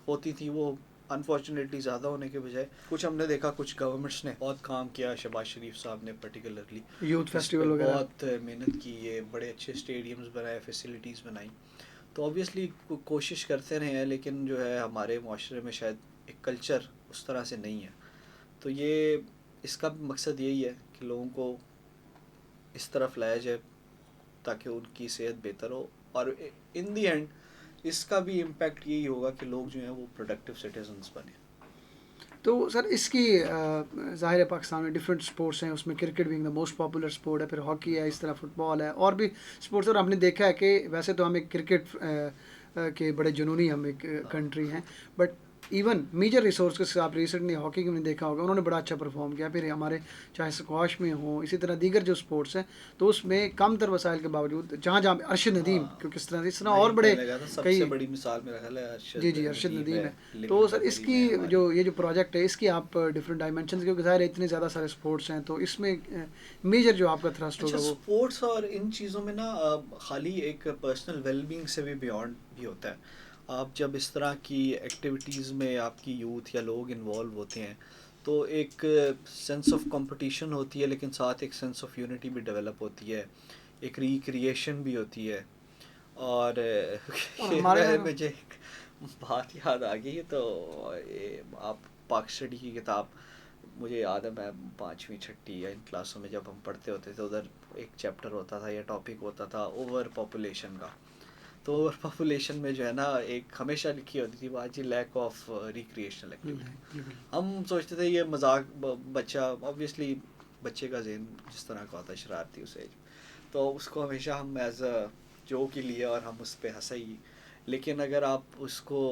ہوتی تھیں وہ انفارچونیٹلی زیادہ ہونے کے بجائے کچھ ہم نے دیکھا کچھ گورنمنٹس نے بہت کام کیا. شہباز شریف صاحب نے پرٹیکولرلی یوتھ اس پہ فیسٹیول وغیرہ. بہت محنت کی ہے, بڑے اچھے اسٹیڈیمز بنائے, فیسلٹیز بنائیں. تو اوبیسلی کوشش کرتے رہے ہیں, لیکن جو ہے ہمارے معاشرے میں شاید ایک کلچر اس طرح سے نہیں ہے. تو یہ اس کا مقصد یہی ہے کہ لوگوں کو اس طرف لایا جائے تاکہ ان کی صحت بہتر ہو, اور ان دی اینڈ اس کا بھی امپیکٹ یہی ہوگا کہ لوگ جو ہیں وہ پروڈکٹیو سٹیزنس بنیں. تو سر اس کی ظاہر ہے پاکستان میں ڈفرینٹ اسپورٹس ہیں, اس میں cricket being the most popular sport ہے, پھر ہاکی ہے, اس طرح فٹ بال ہے, اور بھی اسپورٹس. اور ہم نے دیکھا ہے کہ ویسے تو ہم ایک کرکٹ کے بڑے جنونی ہم ایک کنٹری ہیں, بٹ ایون میجر ریسورسز سے آپ ریسنٹلی ہاکی میں دیکھا ہوگا انہوں نے بڑا اچھا پرفارم کیا. پھر ہمارے چاہے اسکواش میں ہوں, اسی طرح دیگر جو اسپورٹس ہیں, تو اس میں کم تر وسائل کے باوجود جہاں جہاں ارشد ندیم, کیونکہ اس طرح اور بڑے سب سے کئی. بڑی مثال میرا خیال ہے جی ارشد جی, ارشد ندیم ہے. تو لونگ سر اس ممبری کی میں ہمارے. جو یہ جو پروجیکٹ ہے اس کی آپ ڈفرینٹ ڈائمینشنز, کیونکہ ظاہر ہے اتنے زیادہ سارے اسپورٹس ہیں, تو اس میں میجر جو آپ کا تھرسٹ اچھا, ہوگا وہ. اسپورٹس اور ان چیزوں میں نا خالی ایک پرسنل ویل بینگ سے بھی بیونڈ بھی ہوتا ہے. آپ جب اس طرح کی ایکٹیویٹیز میں آپ کی یوتھ یا لوگ انوالو ہوتے ہیں تو ایک سینس آف کمپٹیشن ہوتی ہے, لیکن ساتھ ایک سینس آف یونٹی بھی ڈیولپ ہوتی ہے, ایک ریکریشن بھی ہوتی ہے. اور اور ہمارے یہاں مجھے ایک بات یاد آ گئی. تو آپ پاک اسٹڈی کی کتاب, مجھے یاد ہے میں 5ویں 6ٹھی یا ان کلاسوں میں جب ہم پڑھتے ہوتے تھے ادھر ایک چیپٹر ہوتا تھا یا ٹاپک ہوتا تھا اوور پاپولیشن کا. تو اوور پاپولیشن میں جو ہے نا ایک ہمیشہ لکھی ہوتی تھی بات جی, لیک آف ریکریشنل ایکٹیویٹی. ہم سوچتے تھے یہ مذاق, بچہ آبویسلی بچے کا ذہن جس طرح کا ہوتا ہے شرارتی اس ایج, تو اس کو ہمیشہ ہم ایز اے جوک ہی لیا اور ہم اس پہ ہنسے ہی. لیکن اگر آپ اس کو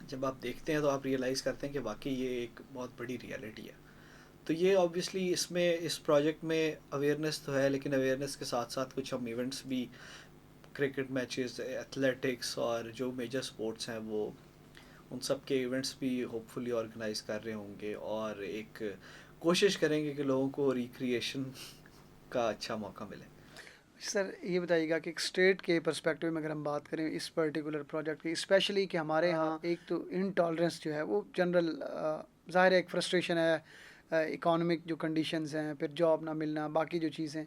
جب آپ دیکھتے ہیں تو آپ ریئلائز کرتے ہیں کہ واقعی یہ ایک بہت بڑی ریئلٹی ہے. تو یہ آبویسلی اس میں اس پروجیکٹ میں اویئرنیس تو ہے, لیکن اویئرنیس کے ساتھ ساتھ کچھ ہم ایونٹس بھی, کرکٹ میچز, ایتھلیٹکس اور جو میجر اسپورٹس ہیں وہ ان سب کے ایونٹس بھی ہوپ فلی آرگنائز کر رہے ہوں گے, اور ایک کوشش کریں گے کہ لوگوں کو ریکریشن کا اچھا موقع ملے. سر یہ بتائیے گا کہ ایک اسٹیٹ کے پرسپیکٹیو میں اگر ہم بات کریں اس پرٹیکولر پروجیکٹ کی, اسپیشلی کہ ہمارے ہاں ایک تو انٹالرنس جو ہے وہ جنرل, ظاہر ہے ایک فرسٹریشن ہے, اکانومک جو کنڈیشنز ہیں, پھر جاب نہ ملنا, باقی جو چیزیں,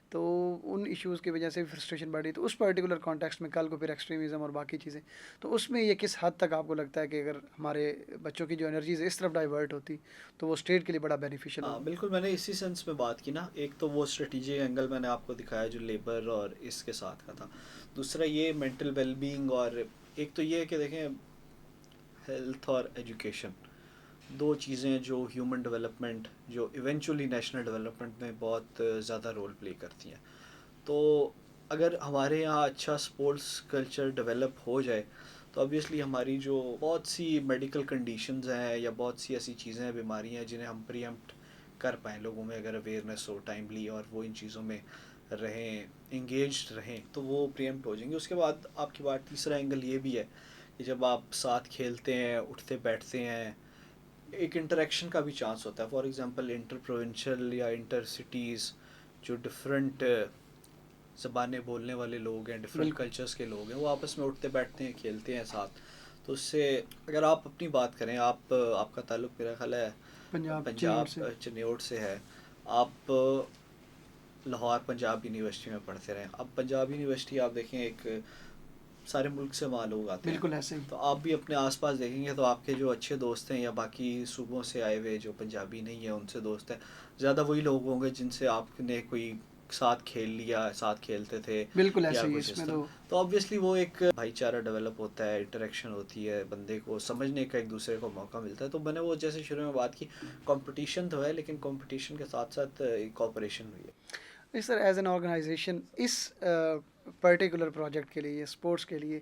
تو ان ایشوز کی وجہ سے بھی فرسٹریشن بڑھی. تو اس پرٹیکولر کانٹیکسٹ میں کل کو پھر ایکسٹریمزم اور باقی چیزیں, تو اس میں یہ کس حد تک آپ کو لگتا ہے کہ اگر ہمارے بچوں کی جو انرجیز اس طرف ڈائیورٹ ہوتی تو وہ اسٹیٹ کے لیے بڑا بینیفیشیل ہاں ہوگا. بالکل, میں نے اسی سینس میں بات کی نا. ایک تو وہ اسٹریٹجک اینگل میں نے آپ کو دکھایا جو لیبر اور اس کے ساتھ کا تھا. دوسرا یہ مینٹل ویل بینگ, اور ایک تو یہ ہے کہ دیکھیں ہیلتھ اور ایجوکیشن دو چیزیں جو ہیومن ڈیولپمنٹ, جو ایونچولی نیشنل ڈیولپمنٹ میں بہت زیادہ رول پلے کرتی ہیں. تو اگر ہمارے یہاں اچھا اسپورٹس کلچر ڈیولپ ہو جائے تو obviously ہماری جو بہت سی میڈیکل کنڈیشنز ہیں یا بہت سی ایسی چیزیں ہیں, بیماریاں ہیں جنہیں ہم پریمپٹ کر پائیں, لوگوں میں اگر اویئرنیس ہو ٹائملی اور وہ ان چیزوں میں رہیں, انگیجڈ رہیں, تو وہ پریمپٹ ہو جائیں گے. اس کے بعد آپ کی بات, تیسرا اینگل یہ بھی ہے کہ جب آپ ساتھ کھیلتے ہیں, اٹھتے بیٹھتے ہیں, ایک انٹریکشن کا بھی چانس ہوتا ہے. فار ایگزامپل انٹر پروونشل یا انٹر سٹیز جو ڈفرینٹ زبانیں بولنے والے لوگ ہیں, ڈفرینٹ بالکل. کلچرز کے لوگ ہیں, وہ آپس میں اٹھتے بیٹھتے ہیں, کھیلتے ہیں ساتھ. تو اس سے اگر آپ اپنی بات کریں, آپ کا تعلق میرا خیال ہے چنیوٹ سے. پنجاب چنیوٹ سے ہے, آپ لاہور پنجاب یونیورسٹی میں پڑھتے رہے. اب پنجاب یونیورسٹی آپ دیکھیں ایک سارے ملک سے وہاں لوگ آتے ہیں, بالکل ایسے ہی. تو آپ بھی اپنے آس پاس دیکھیں گے تو آپ کے جو اچھے دوست ہیں یا باقی صوبوں سے آئے ہوئے جو پنجابی نہیں ہیں ان سے دوست ہیں, زیادہ وہی لوگ ہوں گے جن سے آپ نے کوئی ساتھ کھیل لیا, ساتھ کھیلتے تھے بالکل یا ایسے ہی کچھ اس اس میں طرح. تو آبویسلی وہ ایک بھائی چارہ ڈیولپ ہوتا ہے, انٹریکشن ہوتی ہے, بندے کو سمجھنے کا ایک دوسرے کو موقع ملتا ہے. تو میں نے وہ جیسے شروع میں بات کی, کمپٹیشن تو ہے لیکن کمپٹیشن کے ساتھ ساتھ کوآپریشن بھی ہے. اس سر ایز این آرگنائزیشن اس پرٹیکولر پروجیکٹ کے لیے, اسپورٹس کے لیے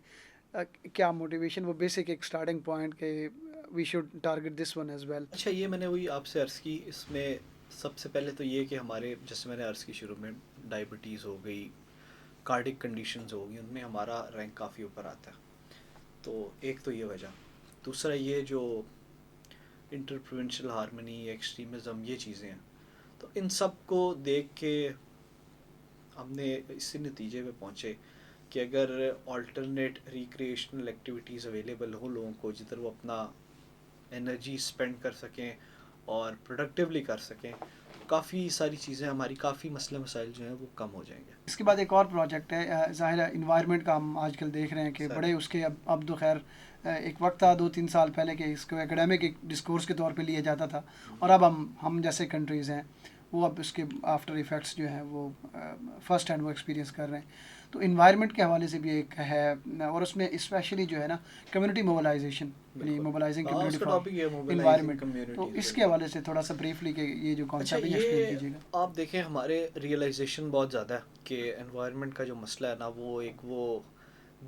کیا موٹیویشن, وہ بیسک ایک اسٹارٹنگ پوائنٹ کہ we should target this one as well. اچھا, یہ میں نے وہی آپ سے عرض کی, اس میں سب سے پہلے تو یہ کہ ہمارے جیسے میں نے عرض کی شروع میں, ڈائبٹیز ہو گئی, کارڈک کنڈیشنز ہو گئی, ان میں ہمارا رینک کافی اوپر آتا ہے. تو ایک تو یہ وجہ. دوسرا یہ جو انٹر پروونشل ہارمنی، ایکسٹریمزم، یہ چیزیں ہیں. تو ان سب کو دیکھ کے ہم نے اسی نتیجے پہ پہنچے کہ اگر آلٹرنیٹ ریکریشنل ایکٹیویٹیز اویلیبل ہوں لوگوں کو جدھر وہ اپنا انرجی اسپینڈ کر سکیں اور پروڈکٹیولی کر سکیں، کافی ساری چیزیں ہماری، کافی مسئلے مسائل جو ہیں وہ کم ہو جائیں گے. اس کے بعد ایک اور پروجیکٹ ہے ظاہر ہے انوائرمنٹ کا، ہم آج کل دیکھ رہے ہیں کہ سر بڑے اس کے اب تو خیر ایک وقت تھا 2-3 سال پہلے کہ اس کو اکیڈمک ایک ڈسکورس کے طور پہ لیا جاتا تھا، اور اب ہم جیسے کنٹریز ہیں وہ اب اس کے آفٹر ایفیکٹس جو ہیں وہ فرسٹ ہینڈ وہ ایکسپیرینس کر رہے ہیں. تو انوائرمنٹ کے حوالے سے بھی ایک ہے، اور اس میں اسپیشلی جو ہے نا کمیونٹی موبلائزیشن، یعنی بالکل، موبلائزنگ ہاں اس کمیونٹی کا فار ٹاپک ہے موبلائزنگ انوائرمنٹ. تو کمیونٹیز. اس کے بالکل. حوالے سے تھوڑا سا بریفلی کہ یہ جو اچھا، کانسیپٹ ایکسپلین یہ کیجیے گا. آپ دیکھیں ہمارے ریئلائزیشن بہت زیادہ ہے کہ انوائرمنٹ کا جو مسئلہ ہے نا وہ ایک وہ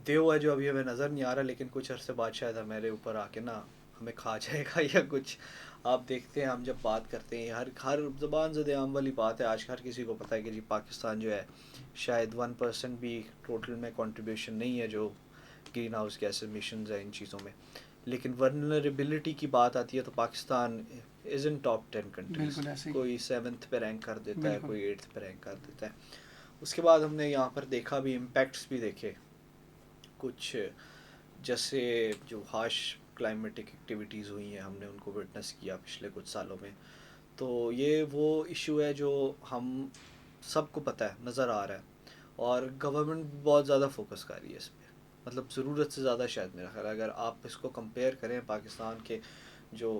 دیو ہے جو ابھی ہمیں نظر نہیں آ رہا، لیکن کچھ عرصے بعد شاید ہمارے اوپر آ کے نا ہمیں کھا جائے گا یا کچھ. آپ دیکھتے ہیں ہم جب بات کرتے ہیں، ہر زبان زد عام والی بات ہے، آج ہر کسی کو پتہ ہے کہ جی پاکستان جو ہے شاید 1% بھی ٹوٹل میں کنٹریبیوشن نہیں ہے جو گرین ہاؤس گیس ایمیشنز ہیں ان چیزوں میں. لیکن ورنریبلٹی کی بات آتی ہے تو پاکستان از ان ٹاپ 10 کنٹریز. بالکل ایسے ہی، کوئی 7th پہ رینک کر دیتا ہے، بالکل کوئی 8th پہ رینک کر دیتا ہے. اس کے بعد ہم نے یہاں پر دیکھا بھی، امپیکٹس بھی دیکھے کچھ، جیسے جو ہارش کلائمیٹک ایکٹیویٹیز ہوئی ہیں ہم نے ان کو وٹنس کیا پچھلے کچھ سالوں میں. تو یہ وہ ایشو ہے جو ہم سب کو پتہ ہے، نظر آ رہا ہے، اور گورنمنٹ بہت زیادہ فوکس کر رہی ہے اس پہ، مطلب ضرورت سے زیادہ شاید میرا خیال ہے. اگر آپ اس کو کمپیئر کریں پاکستان کے جو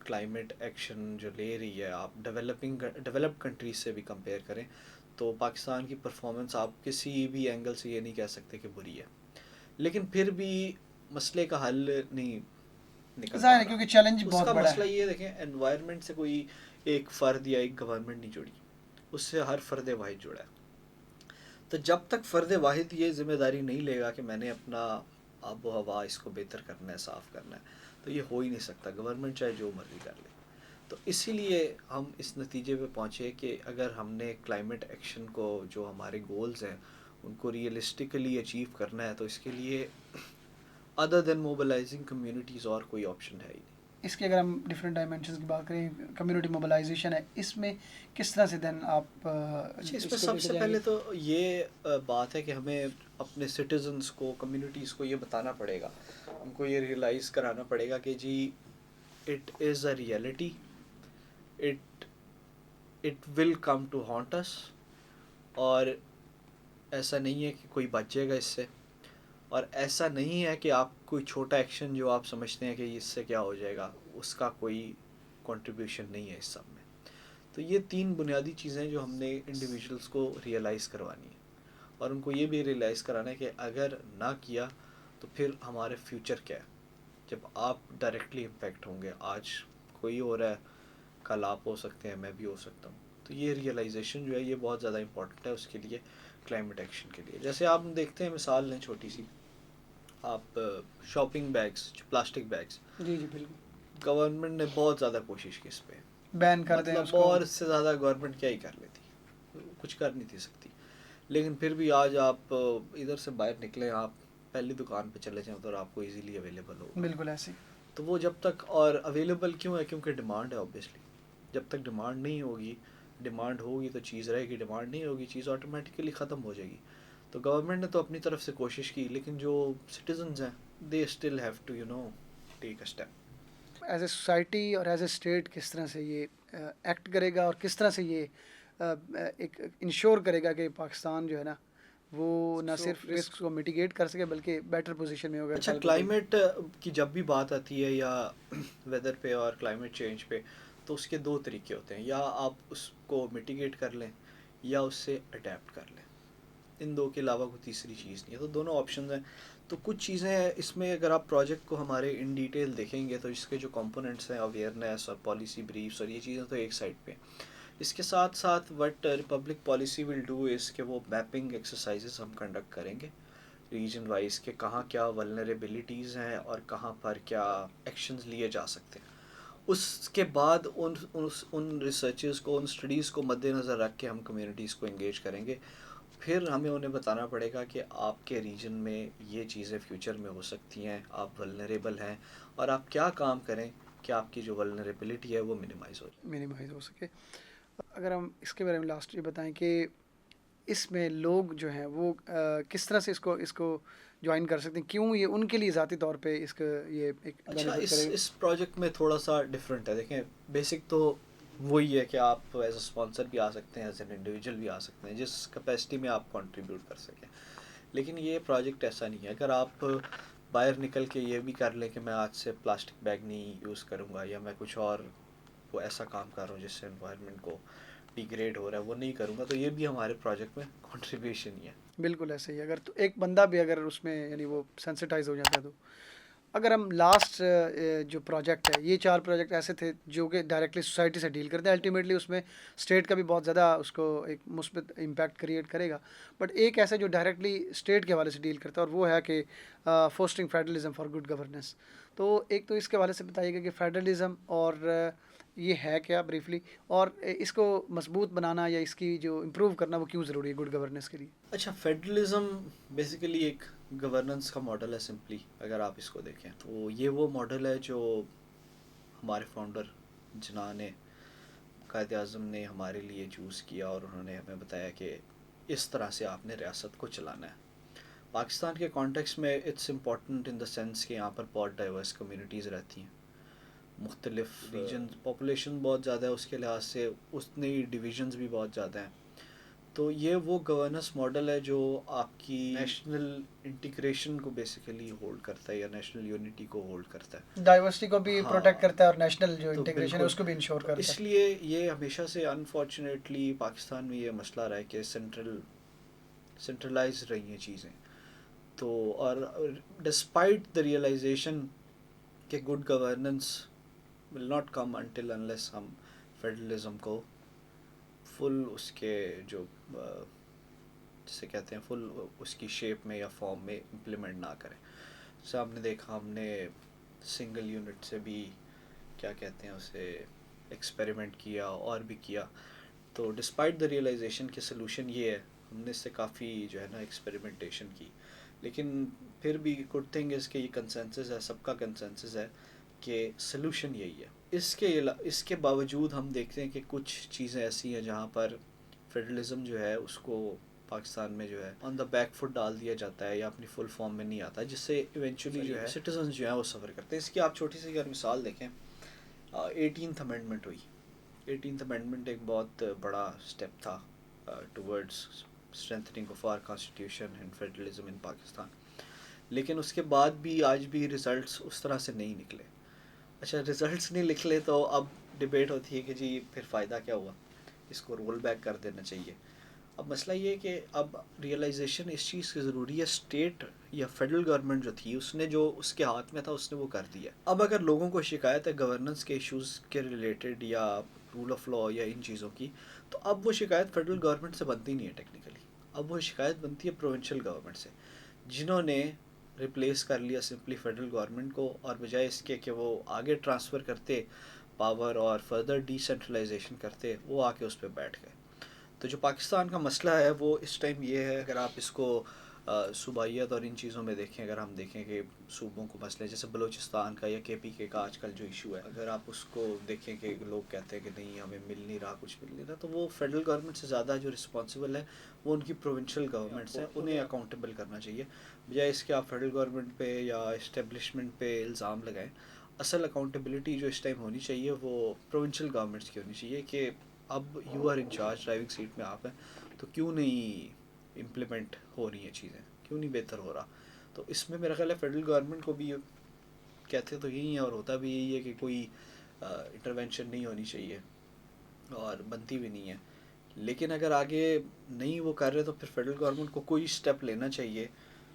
کلائمیٹ ایکشن جو لے رہی ہے، آپ ڈیولپڈ کنٹریز سے بھی کمپیئر کریں تو پاکستان کی پرفارمنس آپ کسی بھی اینگل سے یہ نہیں کہہ سکتے کہ بری ہے. لیکن پھر بھی مسئلے کا حل نہیں نکل ظاہر پا ہے رہا. کیونکہ چیلنج اس بہت کا بڑا مسئلہ ہے. یہ دیکھیں، انوائرمنٹ سے کوئی ایک فرد یا ایک گورنمنٹ نہیں جڑی، اس سے ہر فرد واحد جڑا ہے. تو جب تک فرد واحد یہ ذمہ داری نہیں لے گا کہ میں نے اپنا آب و ہوا اس کو بہتر کرنا ہے، صاف کرنا ہے، تو یہ ہو ہی نہیں سکتا، گورنمنٹ چاہے جو مرضی کر لے. تو اسی لیے ہم اس نتیجے پہ پہنچے کہ اگر ہم نے کلائمیٹ ایکشن کو، جو ہمارے گولز ہیں ان کو ریئلسٹکلی اچیو کرنا ہے، تو اس کے لیے ادر دین موبلائزنگ کمیونٹیز اور کوئی آپشن ہے ہی نہیں. اس کے اگر ہم ڈفرینٹ ڈائمینشنز کی بات کریں، کمیونٹی موبلائزیشن ہے، اس میں کس طرح سے دین آپ اچھا، اس اس میں کو سب لے کے سے جائیں گے؟ پہلے تو یہ بات ہے کہ ہمیں اپنے سٹیزنس کو، کمیونٹیز کو یہ بتانا پڑے گا، ان کو یہ ریئلائز کرانا پڑے گا کہ جی it is a reality, it will come to haunt us, اور ایسا نہیں ہے کہ کوئی بچ جائے گا اس سے، اور ایسا نہیں ہے کہ آپ کوئی چھوٹا ایکشن جو آپ سمجھتے ہیں کہ اس سے کیا ہو جائے گا، اس کا کوئی کنٹریبیوشن نہیں ہے اس سب میں. تو یہ 3 بنیادی چیزیں جو ہم نے انڈیویجولس کو ریئلائز کوانی ہے، اور ان کو یہ بھی ریئلائز کرانا ہے کہ اگر نہ کیا تو پھر ہمارے فیوچر کیا ہے. جب آپ ڈائریکٹلی امپیکٹ ہوں گے، آج کوئی ہو رہا ہے، کل آپ ہو سکتے ہیں، میں بھی ہو سکتا ہوں. تو یہ ریئلائزیشن جو ہے یہ بہت زیادہ امپورٹنٹ ہے اس کے لیے، کلائمیٹ ایکشن کے لیے. جیسے آپ دیکھتے ہیں، مثال لیں چھوٹی سی، آپ شاپنگ بیگس، پلاسٹک بیگس، جی جی بالکل، گورنمنٹ نے بہت زیادہ کوشش کی اس پہ، بین کر دیں اس مطلب کو. اور اس سے زیادہ گورنمنٹ کیا ہی کر لیتی، کچھ کر نہیں تھی سکتی. لیکن پھر بھی آج آپ ادھر سے باہر نکلیں، آپ پہلی دکان پہ چلے جائیں تو آپ کو ایزیلی اویلیبل ہوگا. بالکل ایسے ہی. تو وہ جب تک، اور اویلیبل کیوں ہے؟ کیونکہ ڈیمانڈ ہے اوبیسلی. جب تک ڈیمانڈ نہیں ہوگی، ڈیمانڈ ہوگی تو چیز رہے گی، ڈیمانڈ نہیں ہوگی چیز آٹومیٹیکلی ختم ہو جائے گی. تو گورنمنٹ نے تو اپنی طرف سے کوشش کی، لیکن جو سٹیزنز ہیں they still have to take a step. As a society اور ایز اے اسٹیٹ کس طرح سے یہ ایکٹ کرے گا، اور کس طرح سے یہ ایک انشور کرے گا کہ پاکستان جو ہے نا وہ نہ سو صرف رسک کو میٹیگیٹ کر سکے بلکہ بیٹر پوزیشن میں ہوگا اچھا، کل کو کوئی. کلائمیٹ کی جب بھی بات آتی ہے یا ویدر پہ اور کلائمیٹ چینج پہ، تو اس کے 2 طریقے ہوتے ہیں، یا آپ اس کو میٹیگیٹ کر لیں یا اس سے اڈیپٹ کر لیں. ان 2 کے علاوہ کوئی تیسری چیز نہیں ہے. تو دونوں آپشنز ہیں. تو کچھ چیزیں اس میں اگر آپ پروجیکٹ کو ہمارے ان ڈیٹیل دیکھیں گے تو اس کے جو کمپوننٹس ہیں، اویئرنیس اور پالیسی بریفس اور یہ چیزیں تو ایک سائڈ پہ. اس کے ساتھ ساتھ what Republic Policy will do is کہ وہ میپنگ ایکسرسائزز ہم کنڈکٹ کریں گے ریجن وائز، کہ کہاں کیا ولنریبلٹیز ہیں اور کہاں پر کیا ایکشنز لیے جا سکتے ہیں. اس کے بعد ان ریسرچز کو، ان اسٹڈیز کو مد نظر رکھ کے ہم کمیونٹیز کو انگیج کریں گے. پھر ہمیں انہیں بتانا پڑے گا کہ آپ کے ریجن میں یہ چیزیں فیوچر میں ہو سکتی ہیں، آپ ولنریبل ہیں، اور آپ کیا کام کریں کہ آپ کی جو ولنریبلٹی ہے وہ منیمائز ہو جائے. منیمائز ہو سکے. اگر ہم اس کے بارے میں لاسٹ یہ بتائیں کہ اس میں لوگ جو ہیں وہ کس طرح سے اس کو جوائن کر سکتے ہیں, کیوں یہ ان کے لیے ذاتی طور پہ اس کا یہ ایک اچھا, بینیفٹ اس کرے گا؟ اس پروجیکٹ میں تھوڑا سا ڈفرینٹ ہے. دیکھیں, بیسک تو وہی ہے کہ آپ ایز اے اسپانسر بھی آ سکتے ہیں, ایز این انڈیویجول بھی آ سکتے ہیں, جس کیپیسٹی میں آپ کنٹریبیوٹ کر سکیں. لیکن یہ پروجیکٹ ایسا نہیں ہے. اگر آپ باہر نکل کے یہ بھی کر لیں کہ میں آج سے پلاسٹک بیگ نہیں یوز کروں گا, یا میں کچھ اور وہ ایسا کام کر رہا ہوں جس سے انوائرمنٹ کو ڈیگریڈ ہو رہا ہے وہ نہیں کروں گا, تو یہ بھی ہمارے پروجیکٹ میں کنٹریبیوشن ہی ہے. بالکل ایسے ہی. اگر تو ایک بندہ بھی اگر اس میں یعنی وہ سینسٹائز ہو جاتا ہے. تو اگر ہم لاسٹ جو پروجیکٹ ہے, یہ 4 پروجیکٹ ایسے تھے جو کہ ڈائریکٹلی سوسائٹی سے ڈیل کرتے ہیں. الٹیمیٹلی اس میں اسٹیٹ کا بھی بہت زیادہ اس کو ایک مثبت امپیکٹ کریٹ کرے گا, بٹ ایک ایسا جو ڈائریکٹلی اسٹیٹ کے حوالے سے ڈیل کرتا ہے, اور وہ ہے کہ فوسٹرنگ فیڈرلزم فار گڈ گورننس. تو ایک تو اس کے حوالے سے بتائیے گا کہ فیڈرلزم اور یہ ہے کیا بریفلی, اور اس کو مضبوط بنانا یا اس کی جو امپروو کرنا وہ کیوں ضروری ہے گڈ گورننس کے لیے؟ اچھا, فیڈرلزم بیسیکلی ایک گورننس کا ماڈل ہے. سمپلی اگر آپ اس کو دیکھیں تو یہ وہ ماڈل ہے جو ہمارے فاؤنڈر جناح نے, قائد اعظم نے ہمارے لیے چوز کیا, اور انہوں نے ہمیں بتایا کہ اس طرح سے آپ نے ریاست کو چلانا ہے. پاکستان کے کانٹیکس میں it's important in the sense کہ یہاں پر بہت ڈائیورس کمیونٹیز رہتی ہیں, مختلف ریجن, پاپولیشن بہت زیادہ ہے, اس کے لحاظ سے اس میں ڈویژنز بھی بہت زیادہ ہیں. تو یہ وہ گورننس ماڈل ہے جو آپ کی نیشنل انٹیگریشن کو بیسیکلی ہولڈ کرتا ہے, یا نیشنل یونٹی کو ہولڈ کرتا ہے, ڈائیورسٹی کو بھی ہاں, پروٹیکٹ کرتا ہے, اور نیشنل جو تو انٹیگریشن ہے بالکل. اس کو بھی انشور کرتا اس ہے. لیے یہ ہمیشہ سے انفارچونیٹلی پاکستان میں یہ مسئلہ رہا ہے کہ سینٹرلائز رہی ہیں چیزیں. تو اور ڈسپائٹ دا ریئلائزیشن کہ good governance will not come until unless ہم فیڈرلزم کو فل اس کے جو جسے کہتے ہیں فل اس کی شیپ میں یا فارم میں امپلیمنٹ نہ کریں. جیسے آپ نے دیکھا, ہم نے سنگل یونٹ سے بھی کیا کہتے ہیں اسے ایکسپیریمنٹ کیا اور بھی کیا. تو ڈسپائٹ دا ریئلائزیشن کہ سلوشن یہ ہے, ہم نے اس سے کافی جو ہے نا ایکسپیریمنٹیشن کی, لیکن پھر بھی گڈ تھنگ از کہ یہ کنسنسس ہے, سب کا کنسنسس ہے کہ سلوشن یہی ہے. اس کے باوجود ہم دیکھتے ہیں کہ کچھ چیزیں ایسی ہیں جہاں پر فیڈرلزم جو ہے اس کو پاکستان میں جو ہے آن دا بیک فٹ ڈال دیا جاتا ہے, یا اپنی فل فارم میں نہیں آتا, جس سے ایونچولی جو ہے سٹیزنز جو ہیں وہ سفر کرتے ہیں. اس کی آپ چھوٹی سی اگر مثال دیکھیں, 18th امینڈمنٹ ہوئی. 18th امینڈمنٹ ایک بہت بڑا اسٹیپ تھا towards strengthening of our constitution and federalism in Pakistan, لیکن اس کے بعد بھی آج بھی ریزلٹس اس طرح سے نہیں نکلے. اچھا, ریزلٹس نہیں نکلے تو اب ڈبیٹ ہوتی ہے کہ جی پھر فائدہ کیا ہوا, اس کو رول بیک کر دینا چاہیے. اب مسئلہ یہ ہے کہ اب ریئلائزیشن اس چیز کی ضروری ہے, اسٹیٹ یا فیڈرل گورنمنٹ جو تھی اس نے جو اس کے ہاتھ میں تھا اس نے وہ کر دیا. اب اگر لوگوں کو شکایت ہے گورننس کے ایشوز کے ریلیٹڈ یا رول آف لا یا ان چیزوں کی, تو اب وہ شکایت فیڈرل گورنمنٹ سے بنتی نہیں ہے ٹیکنیکلی, اب وہ شکایت بنتی ہے پروونشل گورنمنٹ سے, جنہوں نے ریپلیس کر لیا سمپلی فیڈرل گورنمنٹ کو, اور بجائے اس کے کہ وہ آگے ٹرانسفر کرتے پاور اور فردر ڈی سینٹرلائزیشن کرتے, وہ آ کے اس پہ بیٹھ گئے. تو جو پاکستان کا مسئلہ ہے وہ اس ٹائم یہ ہے, اگر آپ اس کو صوبائیت اور ان چیزوں میں دیکھیں, اگر ہم دیکھیں کہ صوبوں کو مسئلے جیسے بلوچستان کا یا کے پی کے کا آج کل جو ایشو ہے, اگر آپ اس کو دیکھیں کہ لوگ کہتے ہیں کہ نہیں ہمیں مل نہیں رہا, کچھ مل نہیں رہا, تو وہ فیڈرل گورنمنٹ سے زیادہ جو رسپانسبل ہے وہ ان کی پروونشل گورنمنٹس ہیں, انہیں اکاؤنٹیبل کرنا چاہیے, بجائے اس کے آپ فیڈرل گورنمنٹ پہ یا اسٹیبلشمنٹ پہ الزام لگائیں. اصل اکاؤنٹیبلٹی جو اس ٹائم ہونی چاہیے وہ پروونشل گورنمنٹس کی ہونی چاہیے کہ اب you are in charge, driving seat میں آپ ہیں, تو کیوں نہیں امپلیمنٹ ہو رہی ہیں چیزیں, کیوں نہیں بہتر ہو رہا. تو اس میں میرا خیال ہے فیڈرل گورنمنٹ کو بھی کہتے تو یہی ہے اور ہوتا بھی یہی ہے کہ کوئی انٹروینشن نہیں ہونی چاہیے اور بنتی بھی نہیں ہے. لیکن اگر آگے نہیں وہ کر رہے تو پھر فیڈرل گورنمنٹ کو کوئی اسٹیپ لینا چاہیے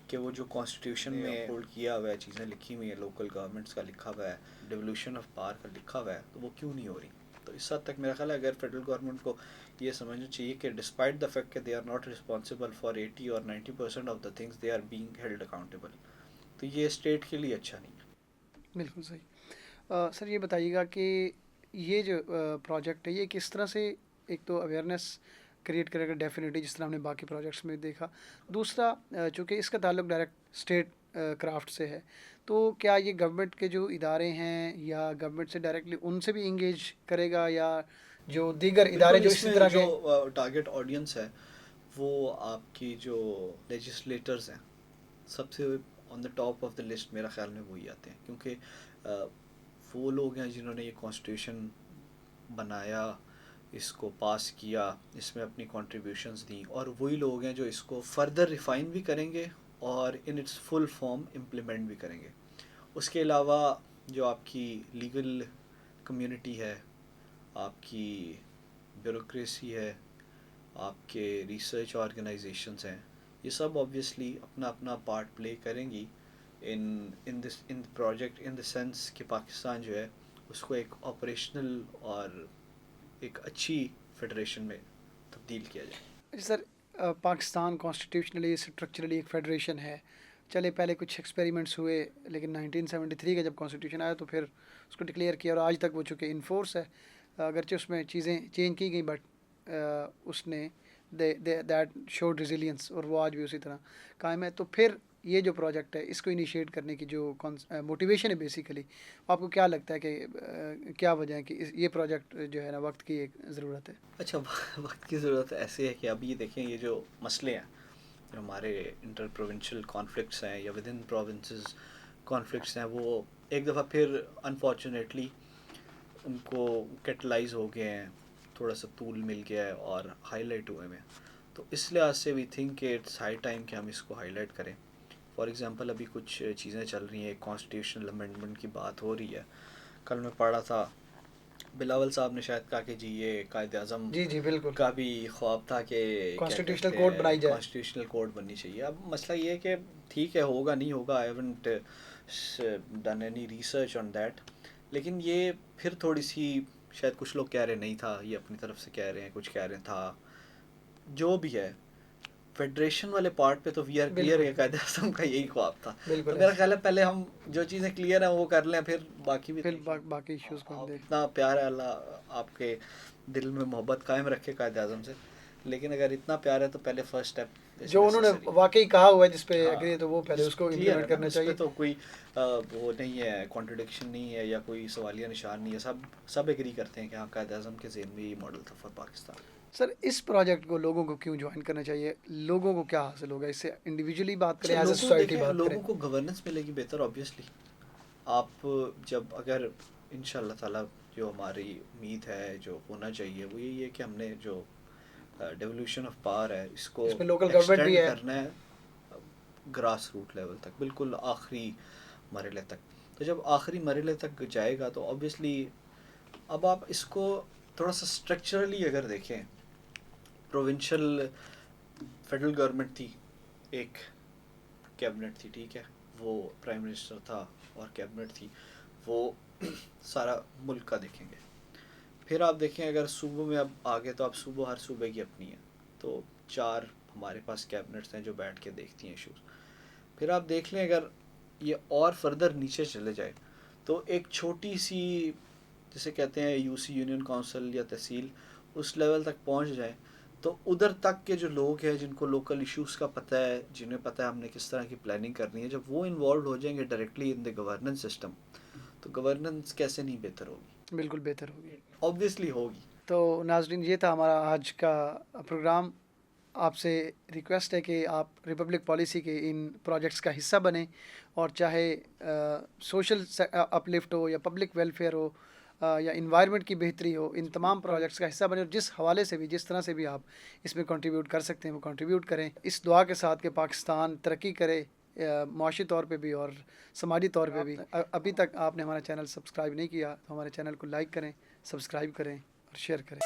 کہ وہ جو کانسٹیٹیوشن میں ہولڈ کیا ہوا ہے, چیزیں لکھی ہوئی ہیں, لوکل گورنمنٹس کا لکھا ہوا ہے, ڈیولیوشن آف پاور کا لکھا ہوا ہے, تو وہ کیوں نہیں ہو رہی. تو اس حد تک میرا خیال ہے اگر فیڈرل گورنمنٹ کو یہ سمجھنا چاہیے کہ ڈسپائٹ دا فیکٹ کہ they are not responsible for 80 اور 90% of the things they are being held accountable, تو یہ اسٹیٹ کے لیے اچھا نہیں ہے. بالکل صحیح. سر یہ بتائیے گا کہ یہ جو پروجیکٹ ہے یہ کس طرح سے ایک تو اویئرنیس کریٹ کرے گا ڈیفینیٹلی, جس طرح ہم نے باقی پروجیکٹس میں دیکھا. دوسرا چونکہ اس کا تعلق ڈائریکٹ اسٹیٹ کرافٹ سے ہے، تو کیا یہ گورنمنٹ کے جو ادارے ہیں یا گورنمنٹ سے ڈائریکٹلی ان سے بھی انگیج کرے گا، یا جو دیگر ادارے بالکل جو اس اسی میں طرح کے؟ جو ٹارگیٹ آڈینس ہے وہ آپ کی جو لیجسلیٹرز ہیں، سب سے on the top of the list میرا خیال میں وہی آتے ہیں، کیونکہ وہ لوگ ہیں جنہوں نے یہ کانسٹیٹیوشن بنایا، اس کو پاس کیا، اس میں اپنی کنٹریبیوشنز دیں، اور وہی لوگ ہیں جو اس کو فردر ریفائن بھی کریں گے اور in its full form implement بھی کریں گے۔ اس کے علاوہ جو آپ کی لیگل کمیونٹی ہے، آپ کی بیوروکریسی ہے، آپ کے ریسرچ آرگنائزیشنز ہیں، یہ سب آبویسلی اپنا اپنا پارٹ پلے کریں گی ان دس ان پروجیکٹ، ان دا سینس کہ پاکستان جو ہے اس کو ایک آپریشنل اور ایک اچھی فیڈریشن میں تبدیل کیا جائے۔ جی سر، پاکستان کانسٹیٹیوشنلی اسٹرکچرلی ایک فیڈریشن ہے، چلے پہلے کچھ ایکسپیریمنٹس ہوئے، لیکن 1973 کا جب کانسٹیٹیوشن آیا تو پھر اس کو ڈکلیئر کیا، اور آج تک وہ چونکہ انفورس ہے، اگرچہ اس میں چیزیں چینج کی گئیں، بٹ اس نے دیٹ شوڈ ریزیلینس، اور وہ آج بھی اسی طرح قائم ہے۔ تو پھر یہ جو پروجیکٹ ہے اس کو انیشیٹ کرنے کی جو موٹیویشن ہے بیسیکلی، آپ کو کیا لگتا ہے کہ کیا وجہ ہے کہ یہ پروجیکٹ جو ہے نا وقت کی ایک ضرورت ہے؟ اچھا، وقت کی ضرورت ایسے ہے کہ اب یہ دیکھیں، یہ جو مسئلے ہیں، جو ہمارے انٹر پروونشل کانفلکٹس ہیں یا ود ان پروونسز کانفلکٹس ہیں، وہ ایک دفعہ پھر انفارچونیٹلی ان کو کیٹلائز ہو گئے ہیں، تھوڑا سا طول مل گیا ہے اور ہائی لائٹ ہوئے ہیں۔ تو اس لحاظ سے وی تھنک کہ اٹس ہائی ٹائم کہ ہم اس کو ہائی لائٹ کریں۔ فار ایگزامپل ابھی کچھ چیزیں چل رہی ہیں، ایک کانسٹیٹیوشنل امینڈمنٹ کی بات ہو رہی ہے، کل میں پڑھا تھا بلاول صاحب نے شاید کہا کہ جی یہ قائد اعظم جی جی بالکل، کا بھی خواب تھا کہ کیا کانسٹیٹیوشنل کہتے کوڈ ہیں بنائی جائے۔ کانسٹیٹیوشنل کوڈ بننی چاہیے۔ اب مسئلہ یہ ہے کہ ٹھیک ہے، ہوگا نہیں ہوگا، I haven't done any research on that, لیکن یہ پھر تھوڑی سی شاید کچھ لوگ کہہ رہے نہیں تھا، یہ اپنی طرف سے کہہ رہے ہیں، کچھ کہہ رہے تھا، جو بھی ہے فیڈریشن والے پارٹ پہ تو وی آر کلیئر بالکل ہے، قائد اعظم کا یہی خواب تھا۔ تو بالکل میرا ایسے، خیال ہے پہلے ہم جو چیزیں کلیئر ہیں وہ کر لیں، پھر باقی بھی پھر دیکھ لیں۔ باقی ایشوز کو ہم آپ دیکھ۔ اتنا پیار ہے، اللہ آپ کے دل میں محبت قائم رکھے قائد اعظم سے، لیکن اگر اتنا پیار ہے تو پہلے فرسٹ اسٹیپ از جو انہوں نے نیسیسری۔ واقعی کہا ہوا ہے جس پہ ہاں، اگری ہے تو وہ پہلے اس کو کلیئر ہے امپلیمنٹ نا، کرنا اس پہ چاہیے۔ تو کوئی وہ نہیں ہے، کانٹرڈکشن نہیں ہے یا کوئی سوالیہ نشان نہیں ہے، سب ایگری کرتے ہیں کہ ہاں قائد اعظم کے ذہن میں یہ ماڈل تھا فار پاکستان۔ سر اس پروجیکٹ کو لوگوں کو کیوں جوائن کرنا چاہیے؟ لوگوں کو کیا حاصل ہوگا اس سے؟ انڈیویجولی بات کریں، اچھا، ایز اے لوگوں سوسائٹی دیکھیں، بات کریں۔ لوگوں کو گورننس ملے گی بہتر آبویسلی۔ آپ جب اگر ان شاء اللہ تعالیٰ جو ہماری امید ہے جو ہونا چاہیے وہ یہی ہے کہ ہم نے جو ڈیولیوشن آف پاور ہے اس کو اس میں لوکل گورنمنٹ بھی ایکسٹینڈ ہے۔ کرنا ہے گراس روٹ لیول تک، بالکل آخری مرحلے تک۔ تو جب آخری مرحلے تک جائے گا تو آبویسلی اب آپ اس کو تھوڑا سا اسٹرکچرلی اگر دیکھیں، پروونشل فیڈرل گورنمنٹ تھی، ایک کیبنٹ تھی، ٹھیک ہے، وہ پرائم منسٹر تھا اور کیبنٹ تھی، وہ سارا ملک کا دیکھیں گے۔ پھر آپ دیکھیں اگر صوبوں میں اب آگے تو اب صوبوں ہر صوبے کی اپنی ہیں، تو 4 ہمارے پاس کیبنٹس ہیں جو بیٹھ کے دیکھتی ہیں ایشوز۔ پھر آپ دیکھ لیں اگر یہ اور فردر نیچے چلے جائے تو ایک چھوٹی سی جسے کہتے ہیں یو سی یونین کونسل یا تحصیل، اس لیول تک پہنچ جائے تو ادھر تک کے جو لوگ ہیں جن کو لوکل ایشوز کا پتہ ہے، جنہیں پتہ ہے ہم نے کس طرح کی پلاننگ کرنی ہے، جب وہ انوالوڈ ہو جائیں گے directly in the governance system, تو گورننس کیسے نہیں بہتر ہوگی؟ بالکل بہتر ہوگی۔ آبویسلی ہوگی۔ تو ناظرین، یہ تھا ہمارا آج کا پروگرام۔ آپ سے ریکویسٹ ہے کہ آپ ریپبلک پالیسی کے ان پروجیکٹس کا حصہ بنیں، اور چاہے سوشل اپلفٹ ہو یا پبلک ویلفیئر ہو یا انوائرمنٹ کی بہتری ہو، ان تمام پروجیکٹس کا حصہ بنیں، اور جس حوالے سے بھی، جس طرح سے بھی آپ اس میں کنٹریبیوٹ کر سکتے ہیں وہ کنٹریبیوٹ کریں، اس دعا کے ساتھ کہ پاکستان ترقی کرے، معاشی طور پہ بھی اور سماجی طور پہ بھی۔ ابھی تک آپ نے ہمارا چینل سبسکرائب نہیں کیا تو ہمارے چینل کو لائک کریں، سبسکرائب کریں اور شیئر کریں۔